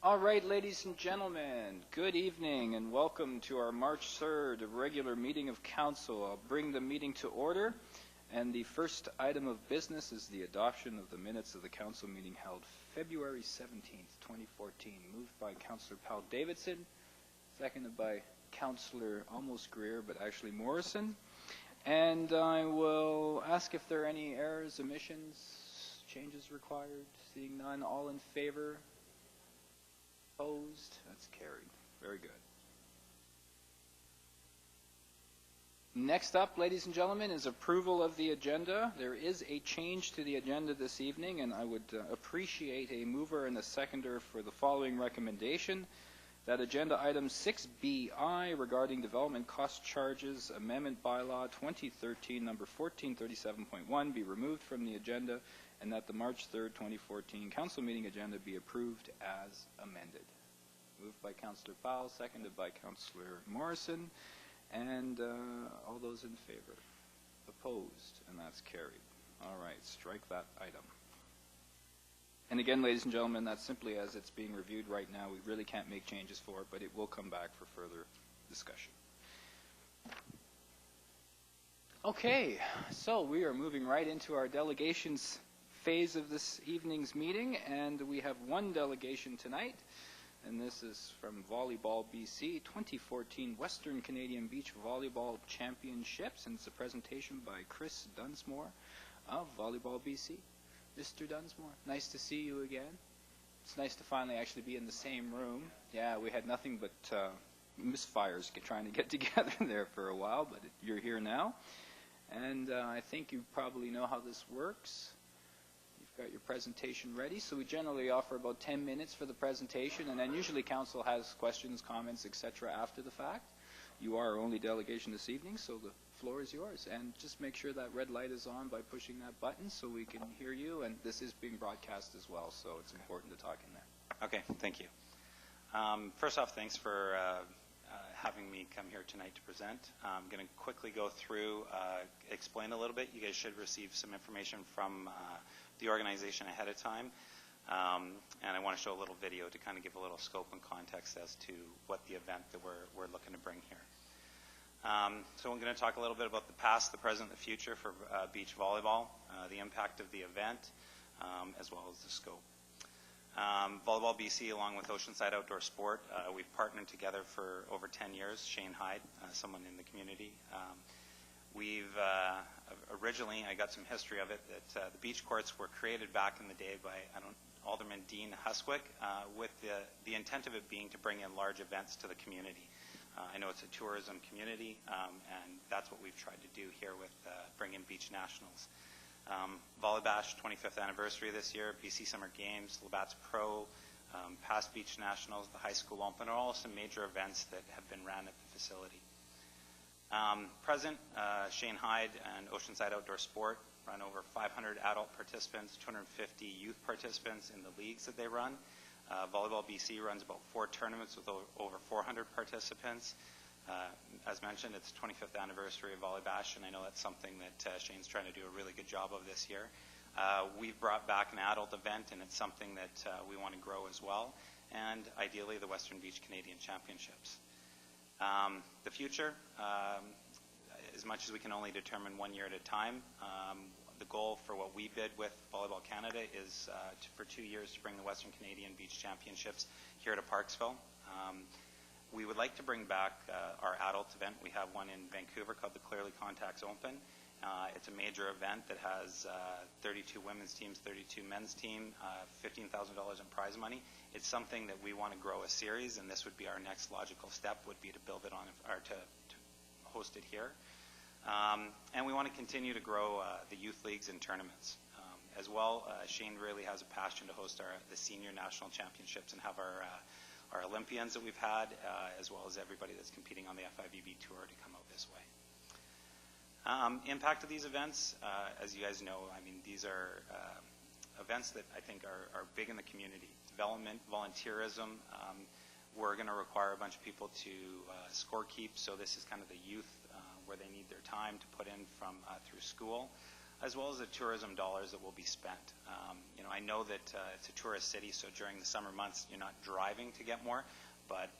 All right, ladies and gentlemen, good evening and welcome to our March 3rd regular meeting of Council. I'll bring the meeting to order, and the first item of business is the adoption of the minutes of the Council meeting held February 17th, 2014, moved by Councillor Powell Davidson, seconded by Councillor almost Greer, but actually Morrison. And I will ask if there are any errors, omissions, changes required. Seeing none, all in favor? Opposed? That's carried. Very good. Next up, ladies and gentlemen, is approval of the agenda. There is a change to the agenda this evening, and I would appreciate a mover and a seconder for the following recommendation: that agenda item 6BI regarding development cost charges amendment bylaw 2013 number 1437.1 be removed from the agenda, and that the March 3rd, 2014 council meeting agenda be approved as amended. Moved by Councillor Powell, seconded by Councillor Morrison, and all those in favor? Opposed? And that's carried. All right, strike that item. And again, ladies and gentlemen, that's simply as it's being reviewed right now. We really can't make changes for it, but it will come back for further discussion. Okay, so we are moving right into our delegations phase of this evening's meeting, and we have one delegation tonight, and this is from Volleyball BC 2014 Western Canadian Beach Volleyball Championships, and it's a presentation by Chris Dunsmore of Volleyball BC. Mr. Dunsmore, nice to see you again. It's nice to finally actually be in the same room. Yeah, we had nothing but misfires trying to get together there for a while, but you're here now. And I think you probably know how this works. You've got your presentation ready. So we generally offer about 10 minutes for the presentation, and then usually council has questions, comments, etc. after the fact. You are our only delegation this evening, so the floor is yours. And just make sure that red light is on by pushing that button so we can hear you. And this is being broadcast as well, so it's important to talk in there. Okay, thank you. First off, thanks for having me come here tonight to present. I'm going to quickly go through, explain a little bit. You guys should receive some information from the organization ahead of time. And I want to show a little video to kind of give a little scope and context as to what the event that we're looking to bring here. So I'm going to talk a little bit about the past, the present, the future for beach volleyball, the impact of the event, as well as the scope. Volleyball BC, along with Oceanside Outdoor Sport, we've partnered together for over 10 years. Shane Hyde, someone in the community. We've originally, I got some history of it, that the beach courts were created back in the day by Alderman Dean Huswick, with the intent of it being to bring in large events to the community. I know it's a tourism community, and that's what we've tried to do here with bringing Beach Nationals. Volleybash 25th anniversary this year, BC Summer Games, Labatt's Pro, past Beach Nationals, the High School Open are all some major events that have been ran at the facility. Present, Shane Hyde and Oceanside Outdoor Sport run over 500 adult participants, 250 youth participants in the leagues that they run. Volleyball BC runs about 4 tournaments with over 400 participants. As mentioned, it's the 25th anniversary of Volleybash, and I know that's something that Shane's trying to do a really good job of this year. We've brought back an adult event, and it's something that we want to grow as well, and ideally the Western Beach Canadian Championships. The future, as much as we can only determine 1 year at a time, the goal for what we bid with Volleyball Canada is for 2 years to bring the Western Canadian Beach Championships here to Parksville. We would like to bring back our adult event. We have one in Vancouver called the Clearly Contacts Open. It's a major event that has 32 women's teams, 32 men's team, $15,000 in prize money. It's something that we want to grow a series, and this would be our next logical step, would be to build it on, or to host it here. And we want to continue to grow the youth leagues and tournaments. As well, Shane really has a passion to host the senior national championships and have our Olympians that we've had, as well as everybody that's competing on the FIVB tour to come out this way. Impact of these events, as you guys know, I mean, these are events that I think are big in the community. Development, volunteerism. We're going to require a bunch of people to score keep, so this is kind of the youth where they need their time to put in from through school. as well as the tourism dollars that will be spent. You know, I know that it's a tourist city, so during the summer months you're not driving to get more, but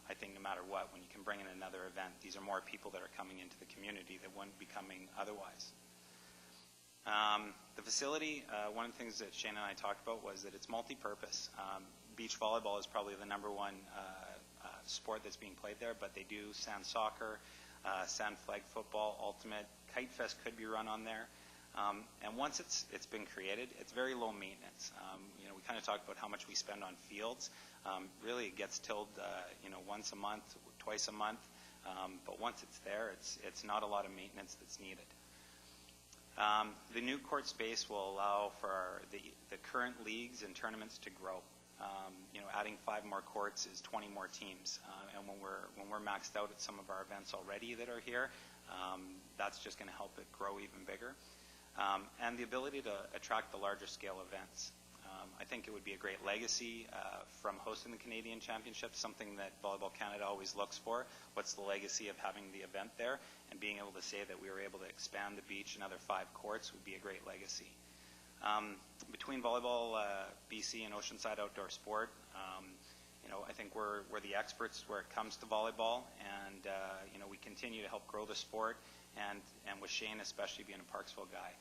I think no matter what, when you can bring in another event, these are more people that are coming into the community that wouldn't be coming otherwise. The facility, one of the things that Shane and I talked about was that it's multi-purpose. Beach volleyball is probably the #1 sport that's being played there, but they do sand soccer, sand flag football, ultimate. Kite Fest could be run on there. And once it's been created, it's very low maintenance. You know, we kind of talked about how much we spend on fields. Really, it gets tilled, you know, once a month, twice a month. But once it's there, it's not a lot of maintenance that's needed. The new court space will allow for the current leagues and tournaments to grow. You know, adding 5 more courts is 20 more teams. And when we're maxed out at some of our events already that are here, that's just going to help it grow even bigger. And the ability to attract the larger scale events. I think it would be a great legacy from hosting the Canadian Championships, something that Volleyball Canada always looks for. What's the legacy of having the event there? And being able to say that we were able to expand the beach another 5 courts would be a great legacy. Between Volleyball BC and Oceanside Outdoor Sport, you know, I think we're the experts where it comes to volleyball, and you know, we continue to help grow the sport, and with Shane especially being a Parksville guy,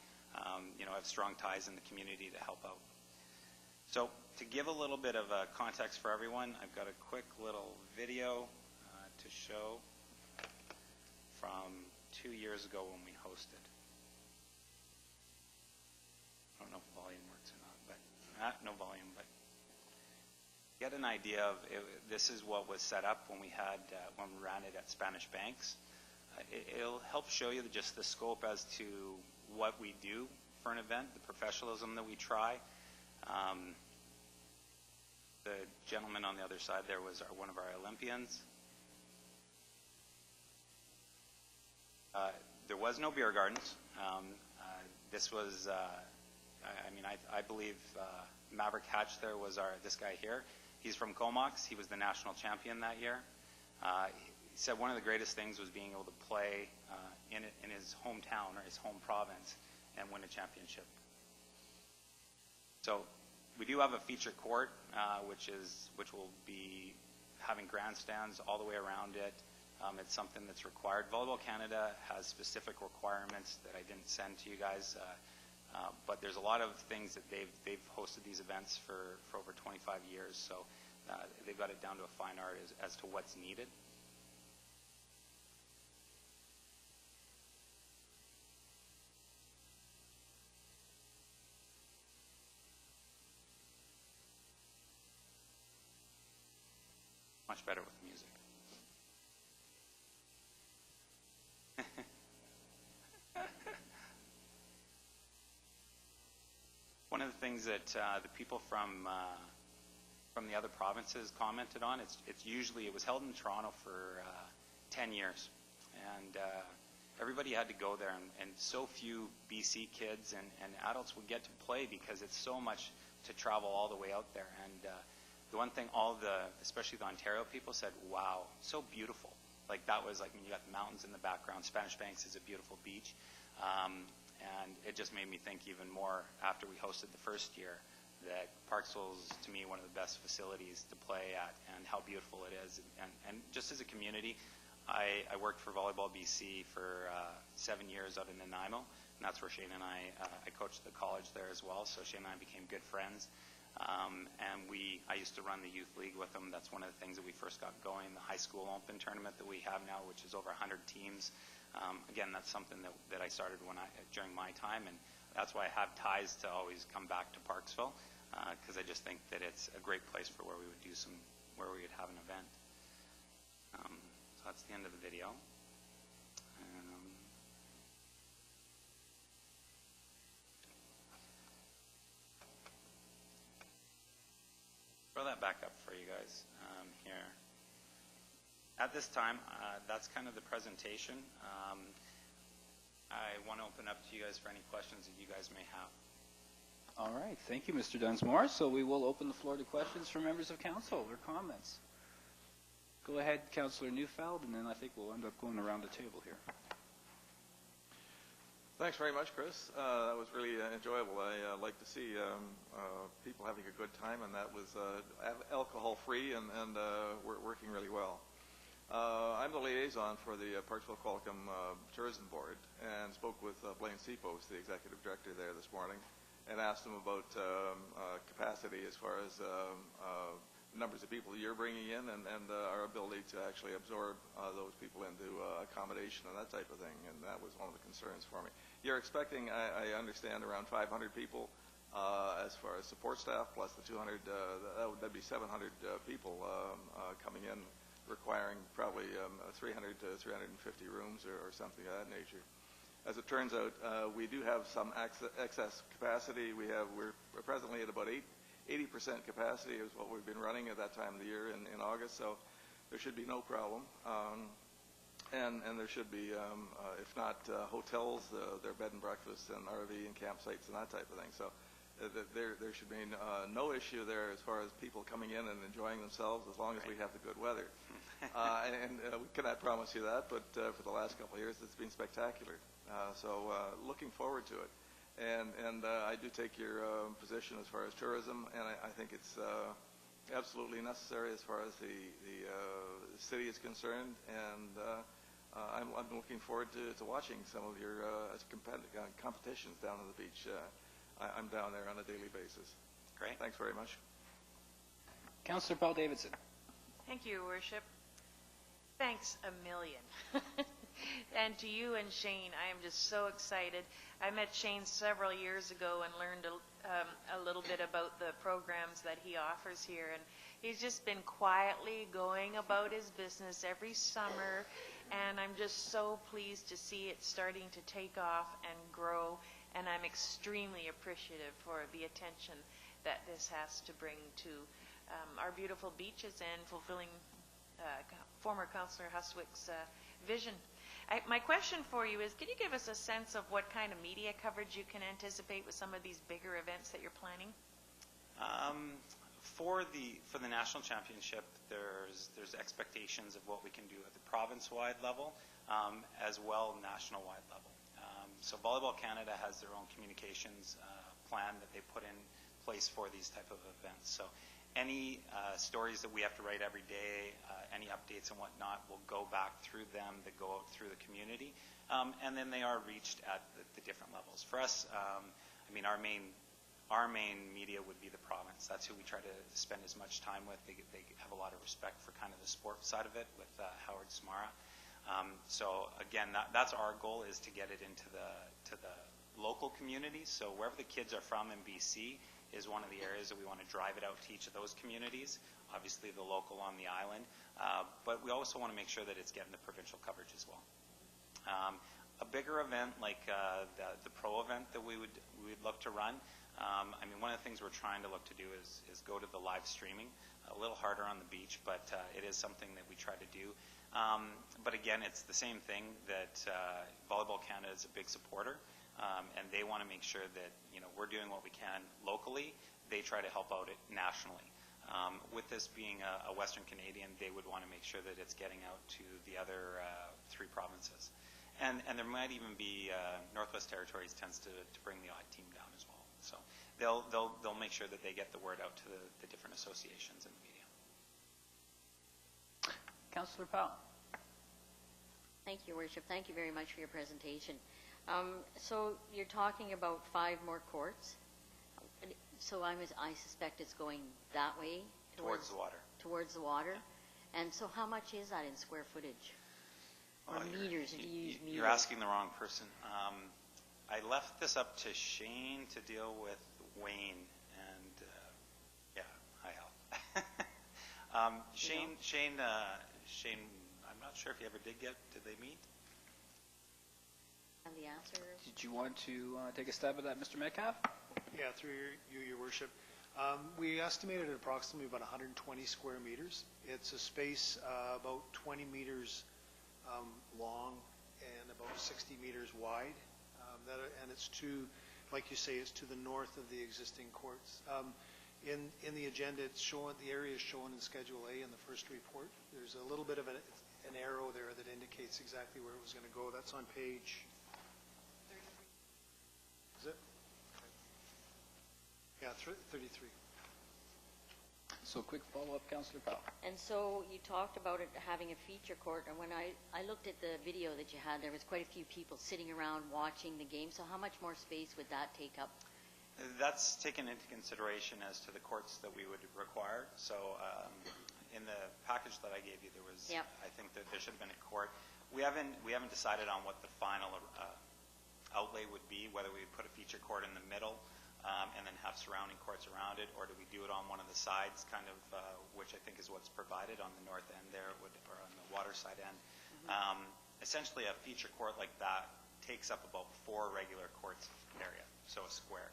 you know, I have strong ties in the community to help out. So to give a little bit of context for everyone, I've got a quick little video to show from 2 years ago when we hosted. I don't know if volume works or not, but no volume, but get an idea of this is what was set up when we ran it at Spanish Banks. It'll help show you just the scope as to what we do for an event, the professionalism that we try. The gentleman on the other side there was one of our Olympians. There was no beer gardens. This was, I mean, I believe Maverick Hatch there was this guy here. He's from Comox. He was the national champion that year. He said one of the greatest things was being able to play in his hometown or his home province and win a championship. So we do have a feature court, which will be having grandstands all the way around it. It's something that's required. Volleyball Canada has specific requirements that I didn't send to you guys, but there's a lot of things that they've hosted these events for over 25 years, so they've got it down to a fine art as to what's needed. Much better with music. One of the things that the people from the other provinces commented on, it was held in Toronto for 10 years, and everybody had to go there, and so few BC kids and adults would get to play because it's so much to travel all the way out there. And the one thing especially the Ontario people said, wow, so beautiful. Like that was like, you got the mountains in the background. Spanish Banks is a beautiful beach. And it just made me think even more after we hosted the first year that Parksville is, to me, one of the best facilities to play at and how beautiful it is. And just as a community, I worked for Volleyball BC for 7 years out in Nanaimo, and that's where Shane and I coached the college there as well, so Shane and I became good friends. And I used to run the youth league with them. That's one of the things that we first got going, the high school open tournament that we have now, which is over 100 teams. Again, that's something that I started during my time, and that's why I have ties to always come back to Parksville, because I just think that it's a great place for where we would where we would have an event. So that's the end of the video. Throw that back up for you guys here. At this time, that's kind of the presentation. I want to open up to you guys for any questions that you guys may have. All right. Thank you, Mr. Dunsmore. So we will open the floor to questions from members of council or comments. Go ahead, Councillor Neufeld, and then I think we'll end up going around the table here. Thanks very much, Chris. That was really enjoyable. I like to see people having a good time, and that was alcohol-free and working really well. I'm the liaison for the Parksville Qualicum Tourism Board, and spoke with Blaine Seapos, the executive director there this morning, and asked him about capacity as far as numbers of people you're bringing in and our ability to actually absorb those people into accommodation and that type of thing, and that was one of the concerns for me. You're expecting, I understand, around 500 people as far as support staff, plus the 200, that'd be 700 people coming in, requiring probably 300 to 350 rooms or something of that nature. As it turns out, we do have some excess capacity. We're presently at about 80% capacity is what we've been running at that time of the year in August, so there should be no problem. And there should be, if not hotels, their bed and breakfast and RV and campsites and that type of thing. So there should be no issue there as far as people coming in and enjoying themselves, as long as we have the good weather. We cannot promise you that, but for the last couple of years, it's been spectacular. So looking forward to it. And I do take your position as far as tourism, and I think it's absolutely necessary as far as the city is concerned, and I'm looking forward to watching some of your competitions down on the beach. I'm down there on a daily basis. Great. Thanks very much. Councillor Paul Davidson. Thank you, Your Worship. Thanks a million. And to you and Shane, I am just so excited. I met Shane several years ago and learned a little bit about the programs that he offers here. And he's just been quietly going about his business every summer. And I'm just so pleased to see it starting to take off and grow. And I'm extremely appreciative for the attention that this has to bring to our beautiful beaches and fulfilling former Councillor Huswick's vision. My question for you is, can you give us a sense of what kind of media coverage you can anticipate with some of these bigger events that you're planning? For the national championship, there's expectations of what we can do at the province-wide level, as well national-wide level. So Volleyball Canada has their own communications plan that they put in place for these type of events. So any stories that we have to write every day, any updates and whatnot, will go back through them, that go out through the community, and then they are reached at the different levels. For us, I mean, our main media would be the province. That's who we try to spend as much time with. They have a lot of respect for kind of the sport side of it with Howard Smara. So again, that's our goal, is to get it into the local communities. So wherever the kids are from in BC is one of the areas that we want to drive it out to each of those communities. Obviously the local on the island, but we also want to make sure that it's getting the provincial coverage as well. A bigger event like the pro event that we'd look to run. I mean, one of the things we're trying to look to do is go to the live streaming. A little harder on the beach, but it is something that we try to do. But again, it's the same thing that Volleyball Canada is a big supporter, and they want to make sure that we're doing what we can locally. They try to help out it nationally. With this being a Western Canadian, they would want to make sure that it's getting out to the other 3 provinces. And there might even be Northwest Territories tends to bring the odd team down as well. So they'll make sure that they get the word out to the different associations in the media. Councillor Powell. Thank you, Your Worship. Thank you very much for your presentation. So you're talking about 5 more courts. So I suspect it's going that way? Towards the water. Towards the water. Yeah. And so how much is that in square footage? Or meters, if you use meters? You're asking the wrong person. I left this up to Shane to deal with Wayne, and hi Al. Shane, I'm not sure if he ever did they meet? And the answer? Did you want to take a stab at that, Mr. Metcalf? Yeah, through your worship. We estimated approximately about 120 square meters. It's a space about 20 meters long and about 60 meters wide. And it's like you say, it's to the north of the existing courts. In the agenda, it's shown, the area is shown in Schedule A in the first report. There's a little bit of an arrow there that indicates exactly where it was going to go. That's on page Yeah, 33. So quick follow-up, Councillor Powell. And so you talked about it having a feature court, and when I looked at the video that you had, there was quite a few people sitting around watching the game. So how much more space would that take up? That's taken into consideration as to the courts that we would require. So in the package that I gave you, there was, Yep. I think that there should have been a court. We haven't decided on what the final outlay would be, whether we would put a feature court in the middle and then have surrounding courts around it, or do we do it on one of the sides, kind of, which I think is what's provided on the north end there, or on the water side end. Essentially, a feature court like that takes up about 4 regular courts area, so a square.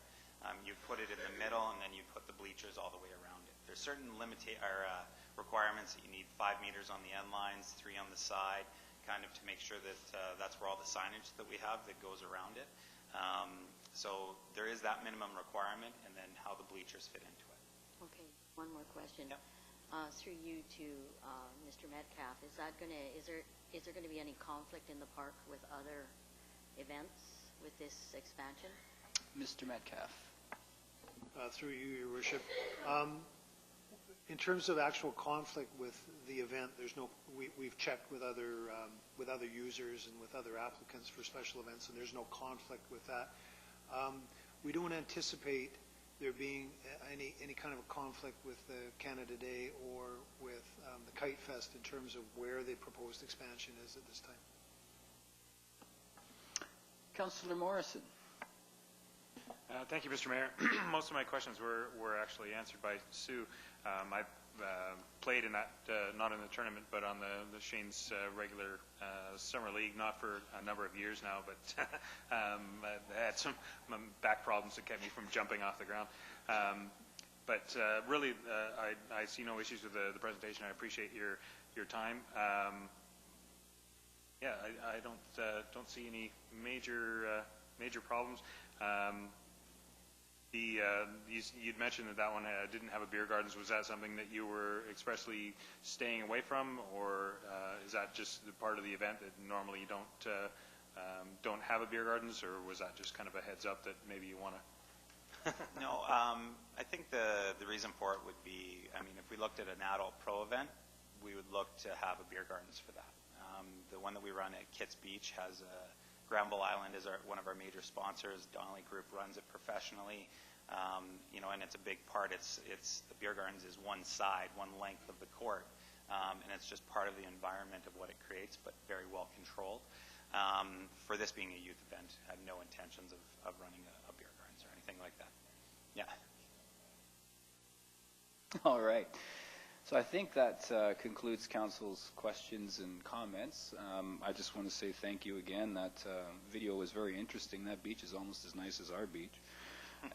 You put it in the middle, and then you put the bleachers all the way around it. There's certain requirements that you need 5 meters on the end lines, 3 on the side, kind of to make sure that that's where all the signage that we have that goes around it. So there is that minimum requirement, and then how the bleachers fit into it. Okay, one more question. Yep. Through you to Mr. Metcalf, is there going to be any conflict in the park with other events with this expansion? Mr. Metcalf. Through you, Your Worship. In terms of actual conflict with the event, there's no. We've checked with other users and with other applicants for special events, and there's no conflict with that. We don't anticipate there being any kind of a conflict with the Canada Day or with the Kite Fest in terms of where the proposed expansion is at this time. Councillor Morrison. Thank you, Mr. Mayor. Most of my questions were actually answered by Sue. I've played in that, not in the tournament, but on the Shane's regular summer league, not for a number of years now, but I had some back problems that kept me from jumping off the ground. But really, I see no issues with the presentation. I appreciate your time. Yeah, I don't see any major problems. You'd mentioned that one didn't have a beer gardens. Was that something that you were expressly staying away from, or is that just the part of the event that normally you don't have a beer gardens, or was that just kind of a heads up that maybe you want to? No, I think the reason for it would be, I mean, if we looked at an adult pro event, we would look to have a beer gardens for that. The one that we run at Kitts Beach has Granville Island is one of our major sponsors. Donnelly Group runs it professionally, and it's a big part. It's the beer gardens is one side, one length of the court, and it's just part of the environment of what it creates, but very well controlled. For this being a youth event, I have no intentions of running a beer gardens or anything like that. Yeah. All right. So I think that concludes Council's questions and comments. I just want to say thank you again. That video was very interesting. That beach is almost as nice as our beach.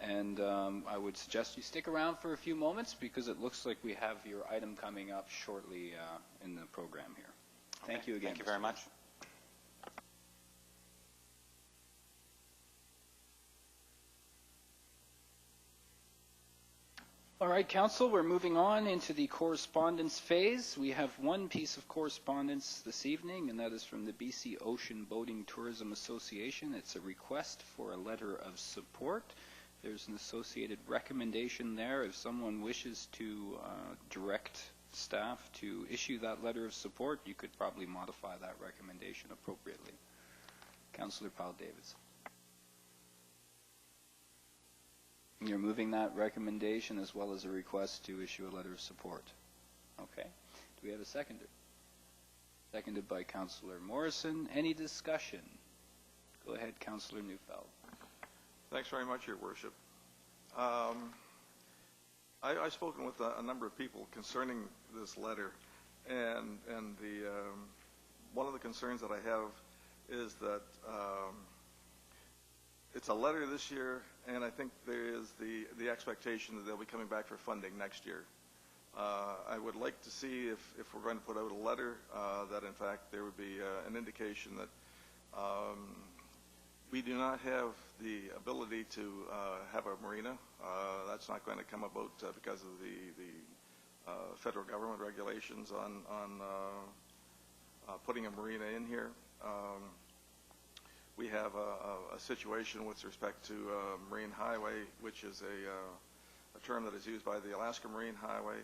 And I would suggest you stick around for a few moments because it looks like we have your item coming up shortly in the program here. Thank you again. Thank you very much. All right, Council, we're moving on into the correspondence phase. We have one piece of correspondence this evening, and that is from the BC Ocean Boating Tourism Association. It's a request for a letter of support. There's an associated recommendation there. If someone wishes to direct staff to issue that letter of support, you could probably modify that recommendation appropriately. Councillor Powell-Davids. You're moving that recommendation as well as a request to issue a letter of support. Okay. Do we have a seconder? Seconded by Councillor Morrison. Any discussion? Go ahead, Councillor Neufeld. Thanks very much, Your Worship. I've spoken with a number of people concerning this letter, and one of the concerns that I have is that it's a letter this year, and I think there is the expectation that they'll be coming back for funding next year. I would like to see if we're going to put out a letter that in fact there would be an indication that we do not have the ability to have a marina. That's not going to come about because of the federal government regulations on putting a marina in here. We have a situation with respect to Marine Highway, which is term that is used by the Alaska Marine Highway.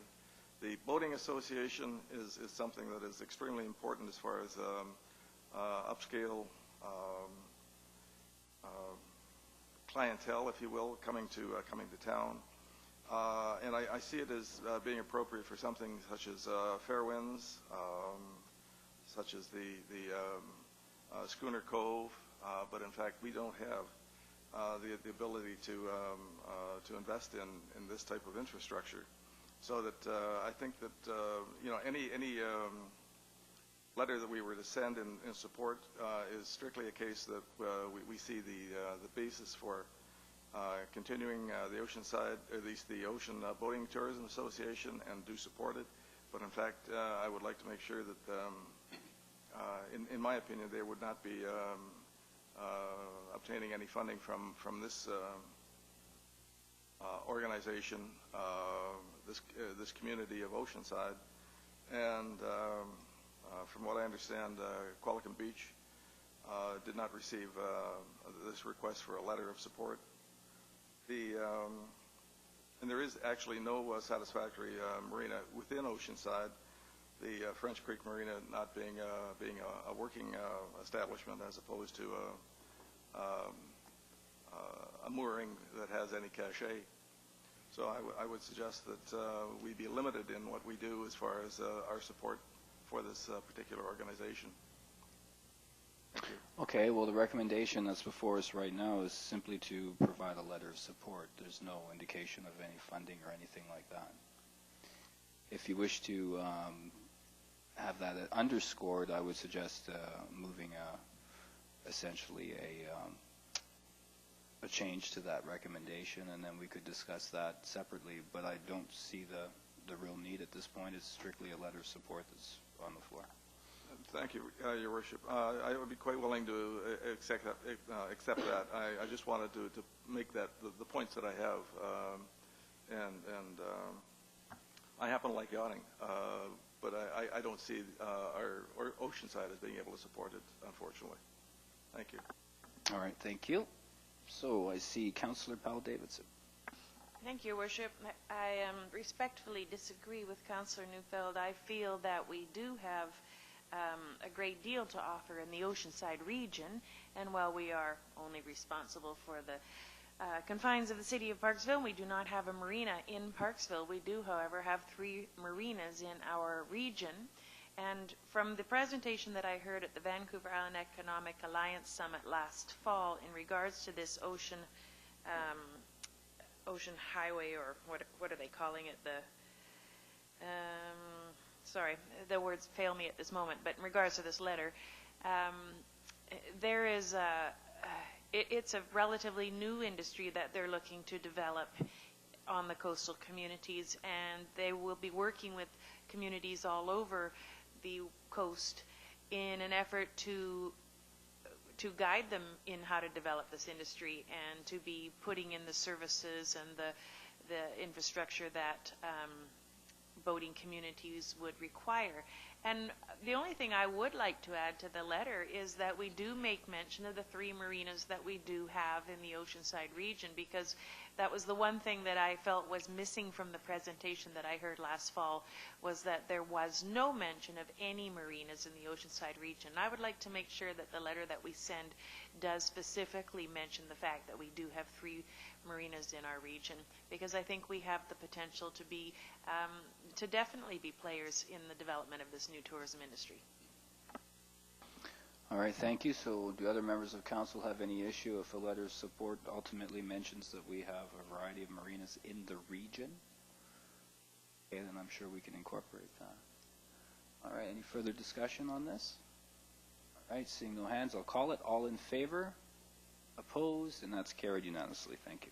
The Boating Association is something that is extremely important as far as upscale clientele, if you will, coming to town. And I see it as being appropriate for something such as fair winds, such as the Schooner Cove, but in fact we don't have the ability to invest in this type of infrastructure. So that I think that any letter that we were to send in support is strictly a case that we see the basis for continuing the Oceanside, or at least the Ocean Boating Tourism Association, and do support it. But in fact, I would like to make sure that, in my opinion, they would not be obtaining any funding from this organization, this community of Oceanside. And from what I understand, Qualicum Beach did not receive this request for a letter of support. And there is actually no satisfactory marina within Oceanside. The French Creek Marina not being a working establishment as opposed to a mooring that has any cachet. So I would suggest that we be limited in what we do as far as our support for this particular organization. Thank you. Okay, well, the recommendation that's before us right now is simply to provide a letter of support. There's no indication of any funding or anything like that. If you wish to have that underscored, I would suggest moving essentially a change to that recommendation, and then we could discuss that separately. But I don't see the real need at this point. It's strictly a letter of support that's on the floor. Thank you, Your Worship. I would be quite willing to accept that. I just wanted to make that the points that I have, and I happen to like yachting, but I don't see our Oceanside as being able to support it, unfortunately. Thank you. All right, thank you. So I see Councillor Powell Davidson. Thank you, Your Worship. I respectfully disagree with Councillor Neufeld. I feel that we do have a great deal to offer in the Oceanside region, and while we are only responsible for the confines of the city of Parksville, we do not have a marina in Parksville. We do, however, have 3 marinas in our region, and from the presentation that I heard at the Vancouver Island Economic Alliance Summit last fall in regards to this ocean highway, or what are they calling it, sorry, the words fail me at this moment, but in regards to this letter, there is it's a relatively new industry that they're looking to develop on the coastal communities, and they will be working with communities all over the coast in an effort to guide them in how to develop this industry and to be putting in the services and the infrastructure that boating communities would require. And the only thing I would like to add to the letter is that we do make mention of the 3 marinas that we do have in the Oceanside region, because that was the one thing that I felt was missing from the presentation that I heard last fall, was that there was no mention of any marinas in the Oceanside region. I would like to make sure that the letter that we send does specifically mention the fact that we do have 3 marinas in our region, because I think we have the potential to be to definitely be players in the development of this new tourism industry. All right, thank you. So do other members of council have any issue if a letter of support ultimately mentions that we have a variety of marinas in the region? Okay, then I'm sure we can incorporate that. All right, any further discussion on this? All right, seeing no hands, I'll call it. All in favor? Opposed? And that's carried unanimously. Thank you.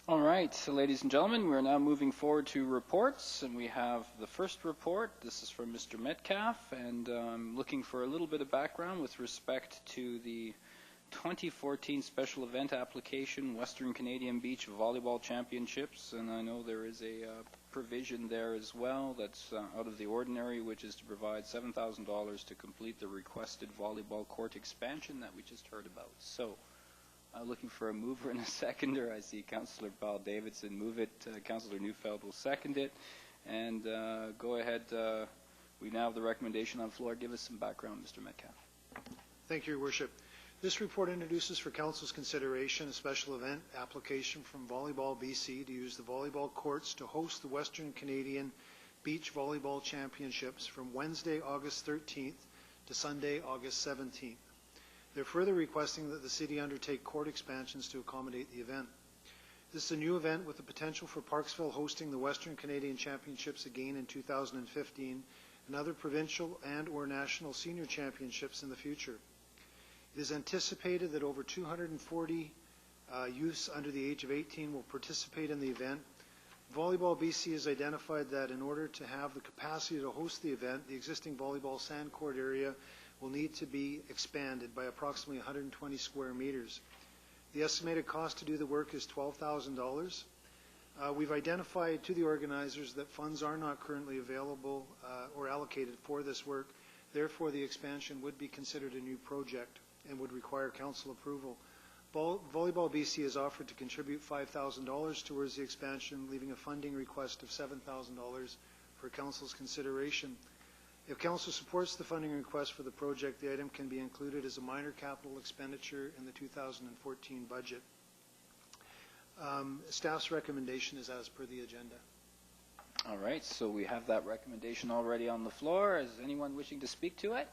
All right, so ladies and gentlemen, we're now moving forward to reports, and we have the first report. This is from Mr. Metcalf, and I'm looking for a little bit of background with respect to the 2014 special event application, Western Canadian Beach Volleyball Championships, and I know there is a provision there as well that's out of the ordinary, which is to provide $7,000 to complete the requested volleyball court expansion that we just heard about. So, looking for a mover and a seconder. I see Councillor Paul Davidson move it. Councillor Neufeld will second it. And go ahead. We now have the recommendation on the floor. Give us some background, Mr. Metcalf. Thank you, Your Worship. This report introduces for Council's consideration a special event application from Volleyball BC to use the volleyball courts to host the Western Canadian Beach Volleyball Championships from Wednesday, August 13th to Sunday, August 17th. They're further requesting that the city undertake court expansions to accommodate the event. This is a new event with the potential for Parksville hosting the Western Canadian Championships again in 2015 and other provincial and or national senior championships in the future. It is anticipated that over 240 youths under the age of 18 will participate in the event. Volleyball BC has identified that in order to have the capacity to host the event, the existing volleyball sand court area will need to be expanded by approximately 120 square meters. The estimated cost to do the work is $12,000. We've identified to the organizers that funds are not currently available or allocated for this work. Therefore, the expansion would be considered a new project and would require council approval. Volleyball BC has offered to contribute $5,000 towards the expansion, leaving a funding request of $7,000 for council's consideration. If council supports the funding request for the project, the item can be included as a minor capital expenditure in the 2014 budget. Staff's recommendation is as per the agenda. All right, so we have that recommendation already on the floor. Is anyone wishing to speak to it?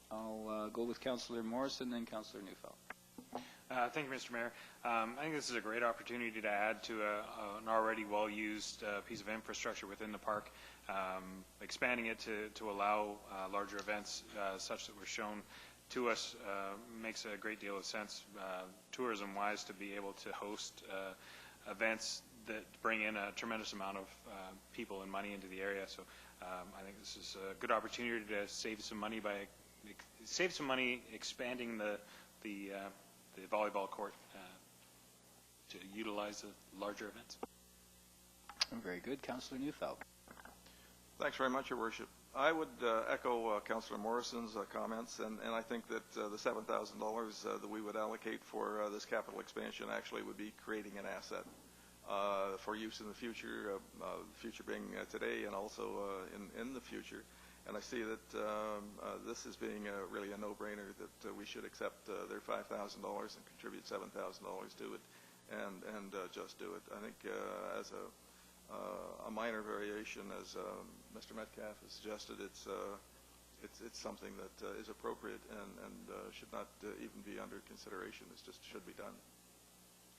I'll go with Councillor Morrison, then Councillor Neufeld. Thank you, Mr. Mayor. I think this is a great opportunity to add to an already well-used piece of infrastructure within the park, expanding it to allow larger events such that were shown to us makes a great deal of sense tourism-wise to be able to host events that bring in a tremendous amount of people and money into the area. So I think this is a good opportunity to save some money expanding the volleyball court to utilize the larger events. Very good. Councillor Neufeld. Thanks very much, Your Worship. I would echo Councillor Morrison's comments, and I think that the $7,000 that we would allocate for this capital expansion actually would be creating an asset for use in the future being today and also in the future. And I see that this is being really a no-brainer that we should accept their $5,000 and contribute $7,000 to it and just do it. I think as a minor variation, as Mr. Metcalf has suggested, it's something that is appropriate and should not even be under consideration. It just should be done.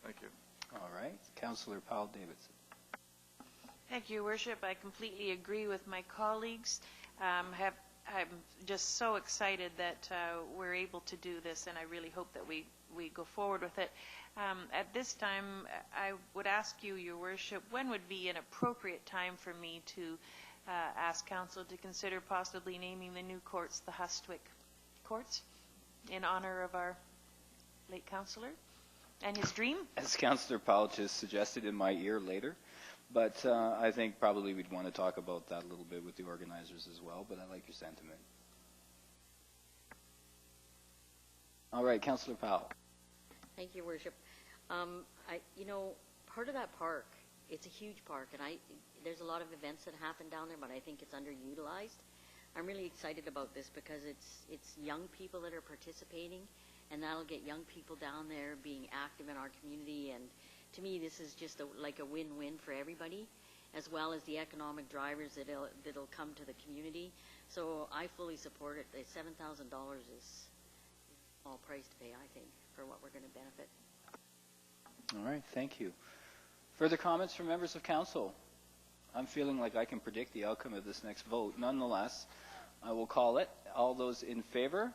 Thank you. All right. Councillor Paul Davidson. Thank you, Your Worship. I completely agree with my colleagues. I'm just so excited that we're able to do this, and I really hope that we go forward with it. At this time, I would ask you, Your Worship, when would be an appropriate time for me to ask Council to consider possibly naming the new courts the Hustwick Courts in honor of our late councillor and his dream? As Councillor Powell just suggested in my ear later. But I think probably we'd want to talk about that a little bit with the organizers as well, but I like your sentiment. All right, Councillor Powell. Thank you, Worship. Part of that park, it's a huge park, and there's a lot of events that happen down there, but I think it's underutilized. I'm really excited about this because it's young people that are participating, and that'll get young people down there being active in our community. And to me, this is just like a win-win for everybody, as well as the economic drivers that'll come to the community. So I fully support it. The $7,000 is a small price to pay, I think, for what we're going to benefit. All right, thank you. Further comments from members of council? I'm feeling like I can predict the outcome of this next vote. Nonetheless, I will call it. All those in favor?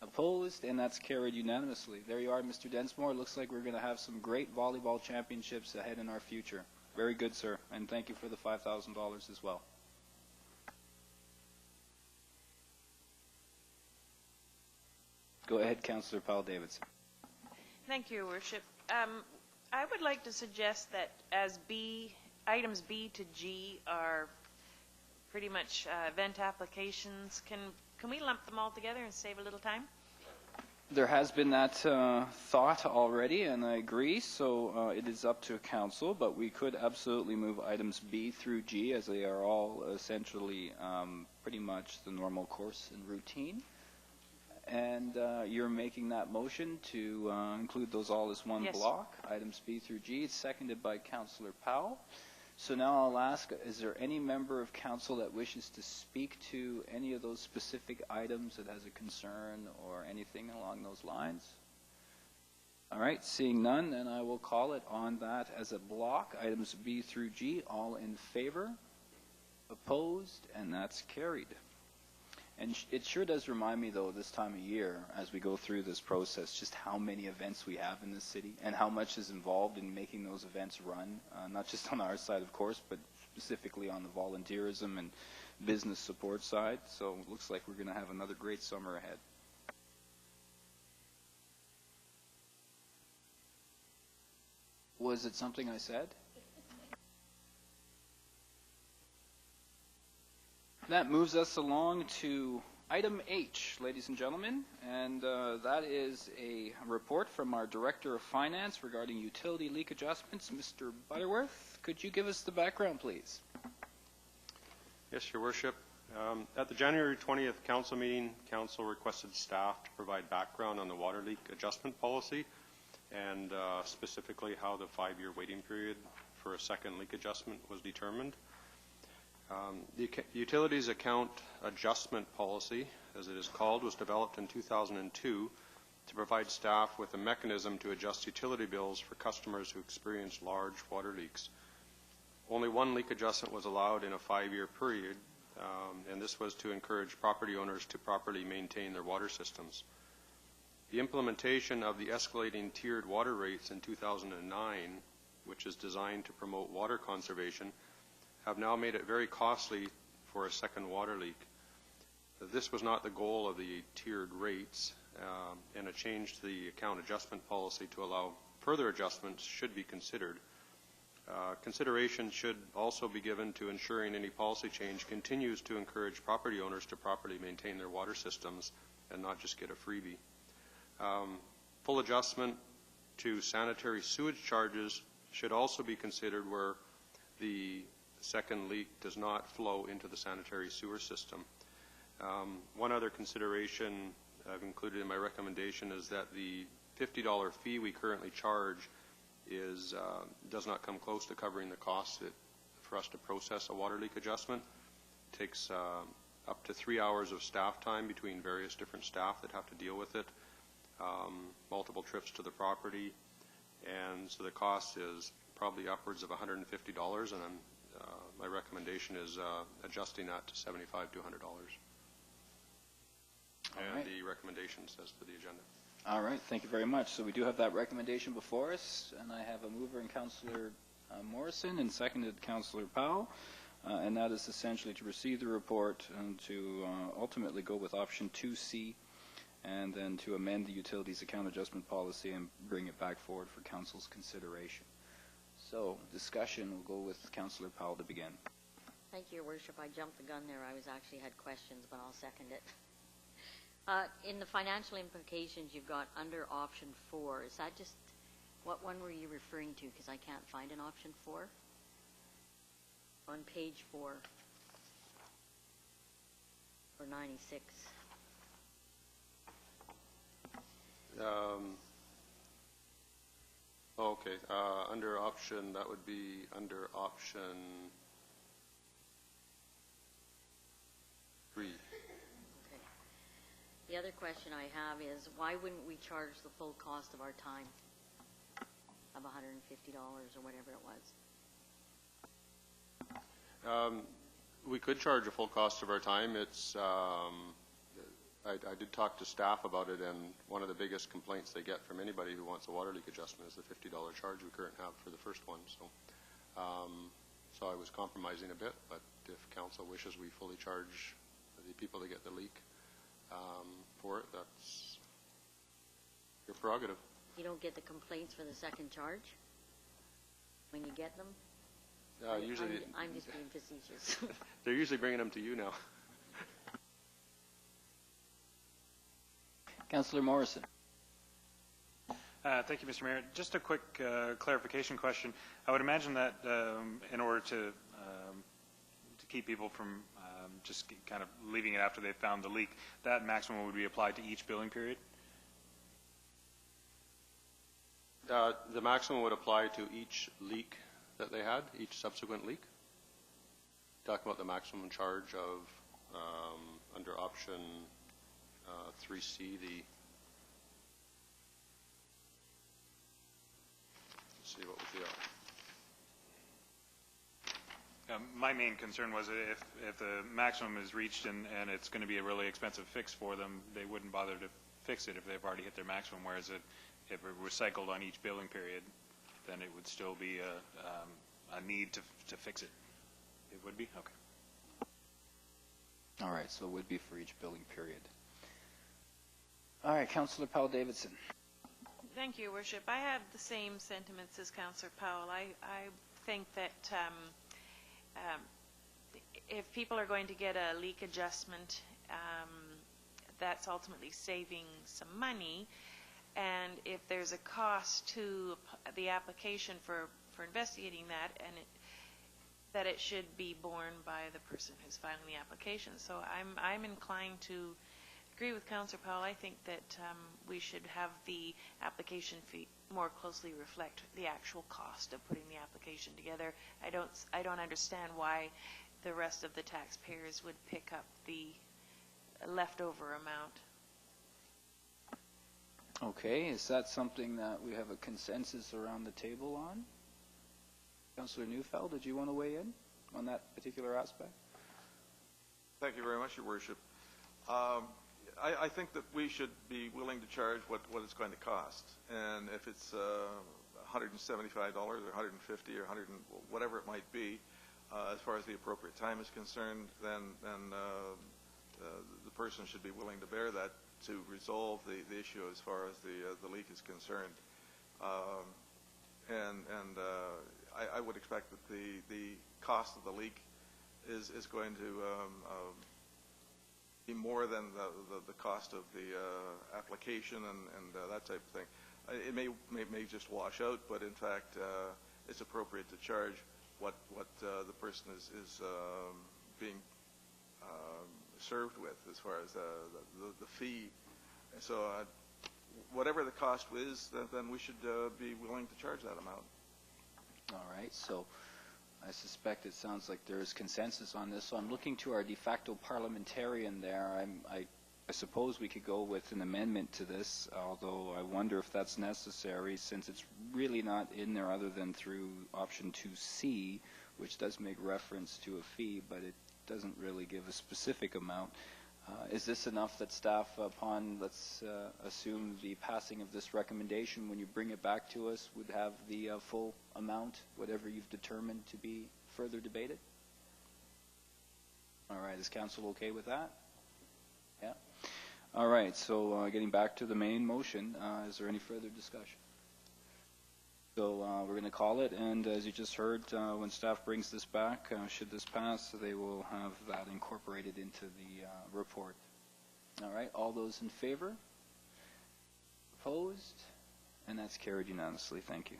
Opposed? And that's carried unanimously. There you are, Mr. Densmore. Looks like we're going to have some great volleyball championships ahead in our future. Very good, sir. And thank you for the $5,000 as well. Go ahead, Councillor Powell Davidson. Thank you, Your Worship. I would like to suggest that as items B to G are pretty much event applications, can we lump them all together and save a little time? There has been that thought already, and I agree, so it is up to council, but we could absolutely move items B through G, as they are all essentially pretty much the normal course and routine. And you're making that motion to include those all as one block, items B through G. It's seconded by Councillor Powell. So now I'll ask, is there any member of council that wishes to speak to any of those specific items that has a concern or anything along those lines? All right, seeing none, then I will call it on that as a block, items B through G. All in favor? Opposed? And that's carried. And it sure does remind me, though, this time of year, as we go through this process, just how many events we have in this city and how much is involved in making those events run, not just on our side, of course, but specifically on the volunteerism and business support side. So it looks like we're going to have another great summer ahead. Was it something I said? That moves us along to item H, ladies and gentlemen, and that is a report from our Director of Finance regarding utility leak adjustments. Mr. Butterworth, could you give us the background, please? Yes, Your Worship. At the January 20th Council meeting, Council requested staff to provide background on the water leak adjustment policy and specifically how the 5-year waiting period for a second leak adjustment was determined. The Utilities Account Adjustment Policy, as it is called, was developed in 2002 to provide staff with a mechanism to adjust utility bills for customers who experience large water leaks. Only one leak adjustment was allowed in a 5-year period, and this was to encourage property owners to properly maintain their water systems. The implementation of the escalating tiered water rates in 2009, which is designed to promote water conservation, have now made it very costly for a second water leak. This was not the goal of the tiered rates, and a change to the account adjustment policy to allow further adjustments should be considered. Consideration should also be given to ensuring any policy change continues to encourage property owners to properly maintain their water systems and not just get a freebie. Full adjustment to sanitary sewage charges should also be considered where the second leak does not flow into the sanitary sewer system. One other consideration I've included in my recommendation is that the $50 fee we currently charge does not come close to covering the costs for us to process a water leak adjustment. It takes up to 3 hours of staff time between various different staff that have to deal with it, multiple trips to the property, and so the cost is probably upwards of $150, and my recommendation is adjusting that to $75 to $100. And the recommendation says to the agenda. All right, thank you very much. So we do have that recommendation before us, and I have a mover in Councillor Morrison and seconded Councillor Powell, and that is essentially to receive the report and to ultimately go with option 2C, and then to amend the utilities account adjustment policy and bring it back forward for Council's consideration. So discussion, we'll go with Councillor Powell to begin. Thank you, Your Worship. I jumped the gun there. I actually had questions, but I'll second it. In the financial implications, you've got under option 4. Is that just, what one were you referring to? Because I can't find an option 4 on page 4 or 96. Okay, under option, that would be under option 3. Okay. The other question I have is, why wouldn't we charge the full cost of our time of $150 or whatever it was? We could charge a full cost of our time. It's I did talk to staff about it, and one of the biggest complaints they get from anybody who wants a water leak adjustment is the $50 charge we currently have for the first one. So, so I was compromising a bit, but if council wishes, we fully charge the people that get the leak for it. prerogative. You don't get the complaints for the second charge when you get them? Usually, I'm just being facetious. they're usually bringing them to you now. Councillor Morrison. Thank you, Mr. Mayor. Just a quick clarification question. I would imagine that in order to keep people from just kind of leaving it after they've found the leak, that maximum would be applied to each billing period? The maximum would apply to each leak that they had, each subsequent leak. Talking about the maximum charge of, under option 3C, let's see, what was the My main concern was if the maximum is reached and it's going to be a really expensive fix for them, they wouldn't bother to fix it if they've already hit their maximum, whereas if it recycled on each billing period, then it would still be a need to fix it. It would be? Okay. All right, so it would be for each billing period. All right, Councillor Powell Davidson. Thank you, Your Worship. I have the same sentiments as Councillor Powell. I think that if people are going to get a leak adjustment, that's ultimately saving some money. And if there's a cost to the application for investigating that, and that it should be borne by the person who's filing the application. So I'm inclined to agree with Councillor Powell. I think that we should have the application fee more closely reflect the actual cost of putting the application together. I don't understand why the rest of the taxpayers would pick up the leftover amount. Okay, is that something that we have a consensus around the table on? Councillor Neufeld, did you want to weigh in on that particular aspect? Thank you very much, Your Worship. I think that we should be willing to charge what it's going to cost. And if it's $175 or $150 or whatever it might be, as far as the appropriate time is concerned, then the person should be willing to bear that to resolve the issue as far as the leak is concerned. I would expect that the cost of the leak is going to be more than the cost of the application and that type of thing. It may just wash out, but in fact, it's appropriate to charge what the person is being served with as far as the fee. And so whatever the cost is, then we should be willing to charge that amount. All right, so I suspect it sounds like there is consensus on this. So I'm looking to our de facto parliamentarian there. I suppose we could go with an amendment to this, although I wonder if that's necessary since it's really not in there other than through option 2C, which does make reference to a fee, but it doesn't really give a specific amount. Is this enough that staff, upon, let's assume, the passing of this recommendation, when you bring it back to us, would have the full amount, whatever you've determined to be further debated? All right, is council okay with that? Yeah. All right, so getting back to the main motion, is there any further discussion? So we're going to call it, and as you just heard, when staff brings this back, should this pass, they will have that incorporated into the report. All right, all those in favor? Opposed? And that's carried unanimously. Thank you.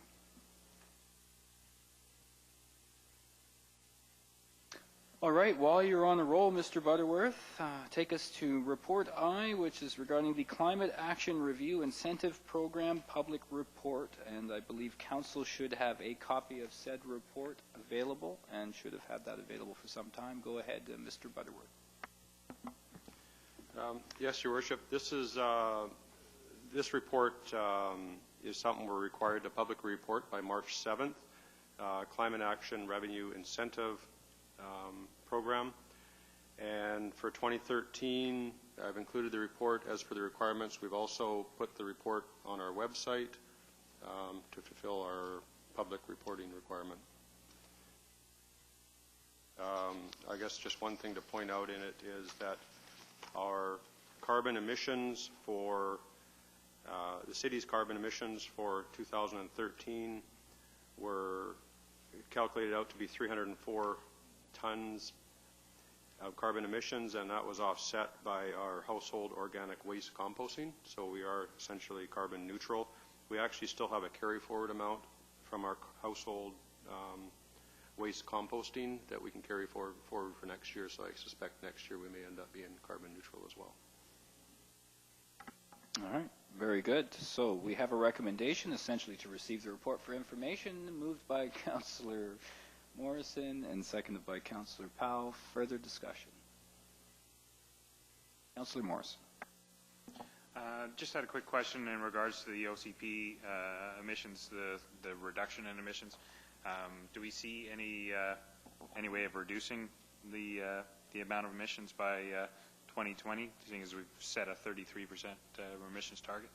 All right, while you're on the roll, Mr. Butterworth, take us to Report I, which is regarding the Climate Action Review Incentive Program Public Report, and I believe Council should have a copy of said report available and should have had that available for some time. Go ahead, Mr. Butterworth. Yes, Your Worship. This report is something we're required to publicly report by March 7th. Climate Action Revenue Incentive Program. And for 2013, I've included the report as per the requirements. We've also put the report on our website to fulfill our public reporting requirement. I guess just one thing to point out in it is that our carbon emissions for the city's carbon emissions for 2013 were calculated out to be 304 tons of carbon emissions, and that was offset by our household organic waste composting. So we are essentially carbon neutral. We actually still have a carry forward amount from our household waste composting that we can carry forward for next year. So I suspect next year we may end up being carbon neutral as well. All right, very good. So we have a recommendation essentially to receive the report for information, moved by Councillor Morrison and seconded by Councillor Powell. Further discussion. Councillor Morrison. Just had a quick question in regards to the OCP emissions, the reduction in emissions. Do we see any way of reducing the amount of emissions by 2020, seeing as we've set a 33% emissions target?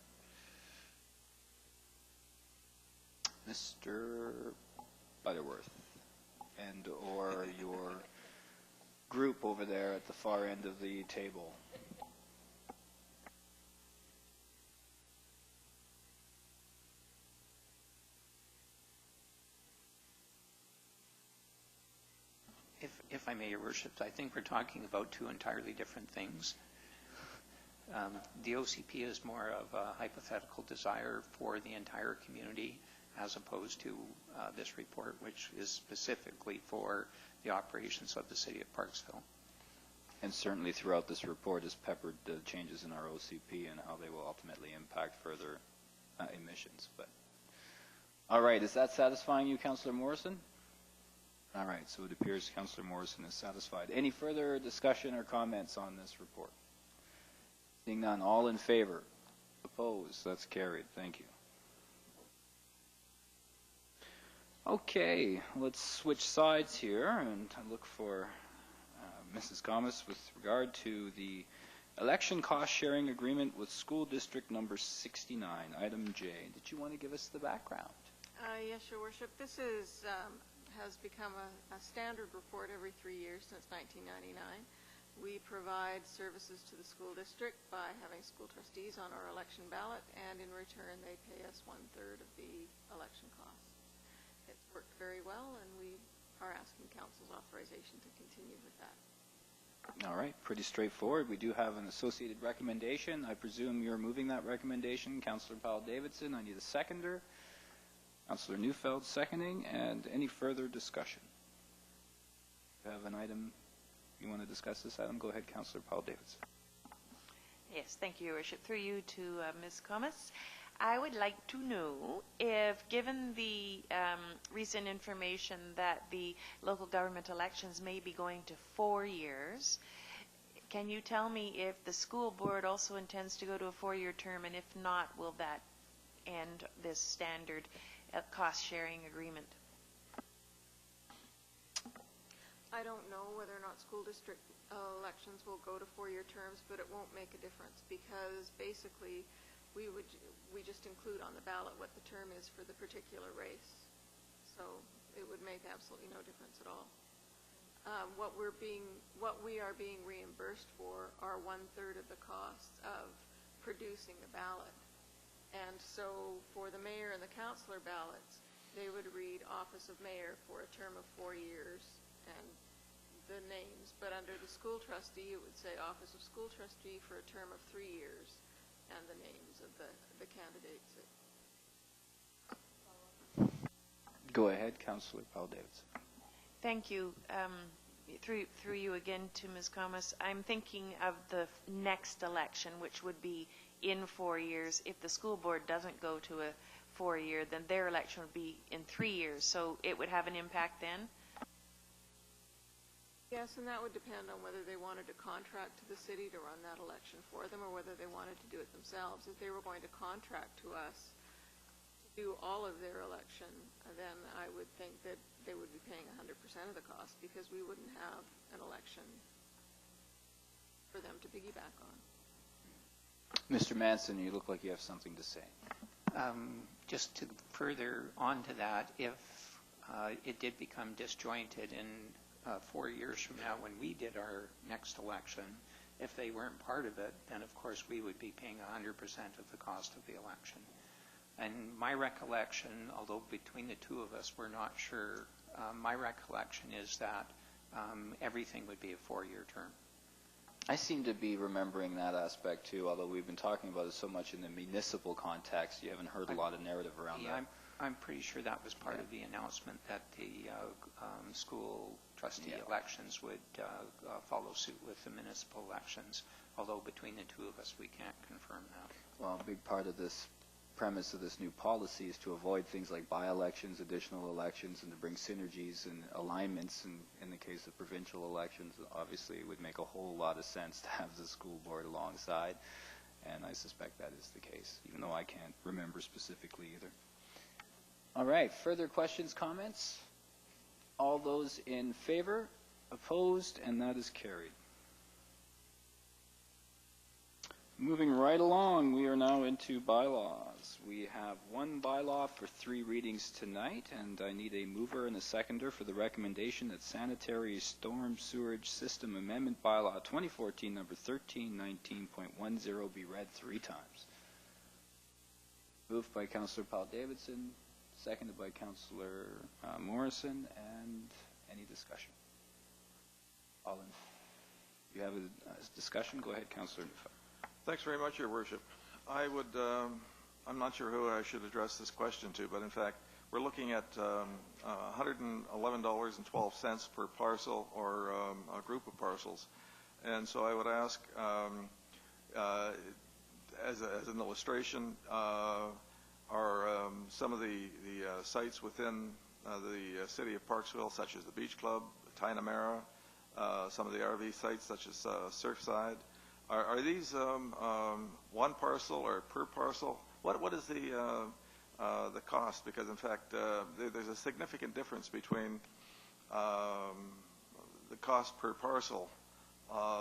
Mr. Butterworth and or your group over there at the far end of the table. If I may, Your Worship, I think we're talking about two entirely different things. The OCP is more of a hypothetical desire for the entire community as opposed to this report, which is specifically for the operations of the city of Parksville. And certainly throughout this report is peppered the changes in our OCP and how they will ultimately impact further emissions. But all right, is that satisfying you, Councillor Morrison? All right, so it appears Councillor Morrison is satisfied. Any further discussion or comments on this report? Seeing none, all in favor? Opposed? That's carried. Thank you. Okay, let's switch sides here and look for Mrs. Gomes with regard to the election cost sharing agreement with school district number 69, item J. Did you want to give us the background? Yes, Your Worship. This is has become a standard report every 3 years since 1999. We provide services to the school district by having school trustees on our election ballot, and in return they pay us 1/3 of the election costs. It's worked very well, and we are asking Council's authorization to continue with that. All right, pretty straightforward. We do have an associated recommendation. I presume you're moving that recommendation. Councillor Powell-Davidson, I need a seconder. Councillor Neufeld seconding, and any further discussion? You have an item you want to discuss this item? Go ahead, Councillor Powell-Davidson. Yes, thank you, Your Worship. Through you to Ms. Gomes. I would like to know if, given the recent information that the local government elections may be going to 4 years, can you tell me if the school board also intends to go to a 4-year term, and if not, will that end this standard cost-sharing agreement? I don't know whether or not school district elections will go to 4-year terms, but it won't make a difference because basically we just include on the ballot what the term is for the particular race. So it would make absolutely no difference at all. What we are being reimbursed for are 1/3 of the costs of producing the ballot. And so for the mayor and the councillor ballots, they would read Office of Mayor for a term of 4 years and the names. But under the school trustee, it would say Office of School Trustee for a term of 3 years and the names of the candidates. Go ahead, Councillor Powell-Davidson. Thank you. Through you again to Ms. Gomes. I'm thinking of the next election, which would be in 4 years. If the school board doesn't go to a 4-year, then their election would be in 3 years. So it would have an impact then? Yes, and that would depend on whether they wanted to contract to the city to run that election for them or whether they wanted to do it themselves. If they were going to contract to us to do all of their election, then I would think that they would be paying 100% of the cost because we wouldn't have an election for them to piggyback on. Mr. Manson, you look like you have something to say. Just to further on to that, if it did become disjointed in 4 years from now when we did our next election, If they weren't part of it, then of course we would be paying 100% of the cost of the election. And my recollection, although between the two of us we're not sure, my recollection is that everything would be a 4-year term. I seem to be remembering that aspect too, although we've been talking about it so much in the municipal context, you haven't heard a lot of narrative around that. I'm pretty sure that was part of the announcement that the school trustee elections would follow suit with the municipal elections, although between the two of us we can't confirm that. Well, a big part of this premise of this new policy is to avoid things like by-elections, additional elections, and to bring synergies and alignments in the case of provincial elections. Obviously, it would make a whole lot of sense to have the school board alongside, and I suspect that is the case, even though I can't remember specifically either. All right, further questions, comments? All those in favor, opposed, and that is carried. Moving right along, we are now into bylaws. We have one bylaw for 3 readings tonight, and I need a mover and a seconder for the recommendation that Sanitary Storm Sewerage System Amendment Bylaw 2014 number 1319.10 be read 3 times. Moved by Councillor Paul Davidson, seconded by Councillor Morrison, and any discussion? All in. You have a discussion? Go ahead, Councillor Neufeld. Thanks very much, Your Worship. I would, I'm not sure who I should address this question to, but in fact, we're looking at $111.12 per parcel or a group of parcels. And so I would ask, as an illustration, are some of the sites within the city of Parksville, such as the Beach Club, Tinamera, some of the RV sites such as Surfside, are these one parcel or per parcel? What is the cost? Because in fact, there's a significant difference between the cost per parcel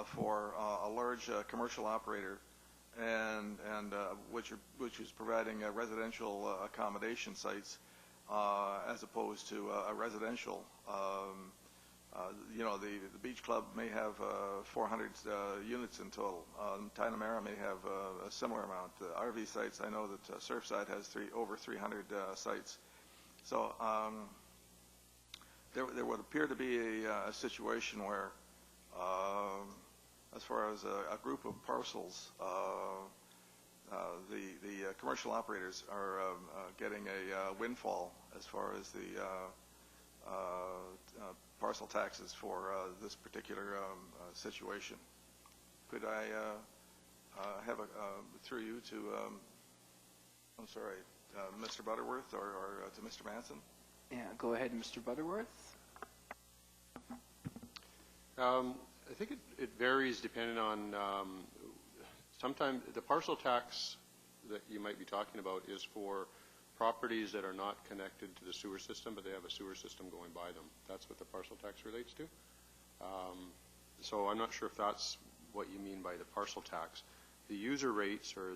for a large commercial operator and which is providing residential accommodation sites as opposed to a residential. The Beach Club may have 400 units in total. Tinamera may have a similar amount. RV sites, I know that Surfside has over 300 sites. So there would appear to be a situation where, as far as a group of parcels, the commercial operators are getting a windfall as far as the parcel taxes for this particular situation. Could I have through you to, I'm sorry, Mr. Butterworth or to Mr. Manson? Yeah, go ahead, Mr. Butterworth. I think it varies depending on, sometimes the parcel tax that you might be talking about is for properties that are not connected to the sewer system, but they have a sewer system going by them. That's what the parcel tax relates to. So I'm not sure if that's what you mean by the parcel tax. The user rates are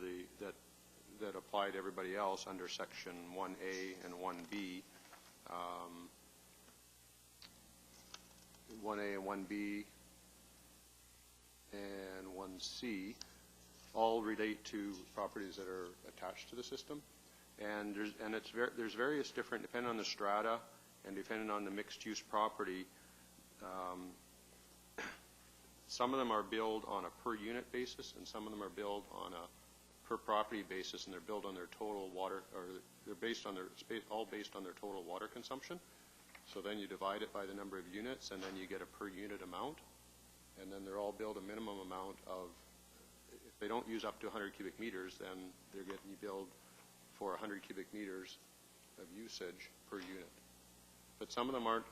that apply to everybody else under Section 1A and 1B. 1A and 1B and 1C all relate to properties that are attached to the system. And there's various different, depending on the strata and depending on the mixed-use property, some of them are billed on a per-unit basis, and some of them are billed on a per-property basis, and they're billed on their total water, or they're all based on their total water consumption. So then you divide it by the number of units, and then you get a per-unit amount, and then they're all billed a minimum amount of, if they don't use up to 100 cubic meters, then they're getting billed for 100 cubic meters of usage per unit. But some of them aren't,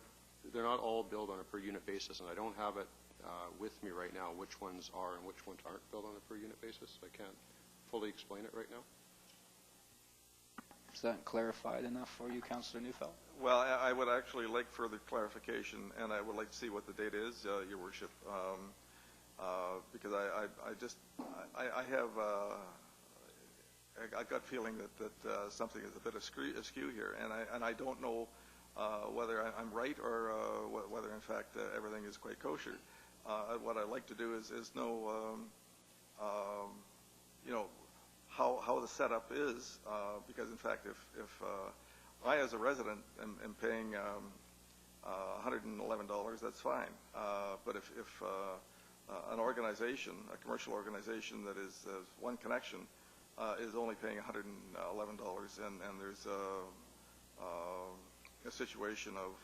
they're not all billed on a per unit basis, and I don't have it with me right now which ones are and which ones aren't billed on a per unit basis. So I can't fully explain it right now. Is that clarified enough for you, Councillor Neufeld? Well, I would actually like further clarification, and I would like to see what the date is, Your Worship, because I have a gut feeling that something is a bit askew here, and I don't know whether I'm right or whether in fact everything is quite kosher. what I'd like to do is know, you know, how the setup is, because in fact, if I as a resident am paying $111, that's fine. But if an organization, a commercial organization that is one connection, is only paying $111, and there's a situation of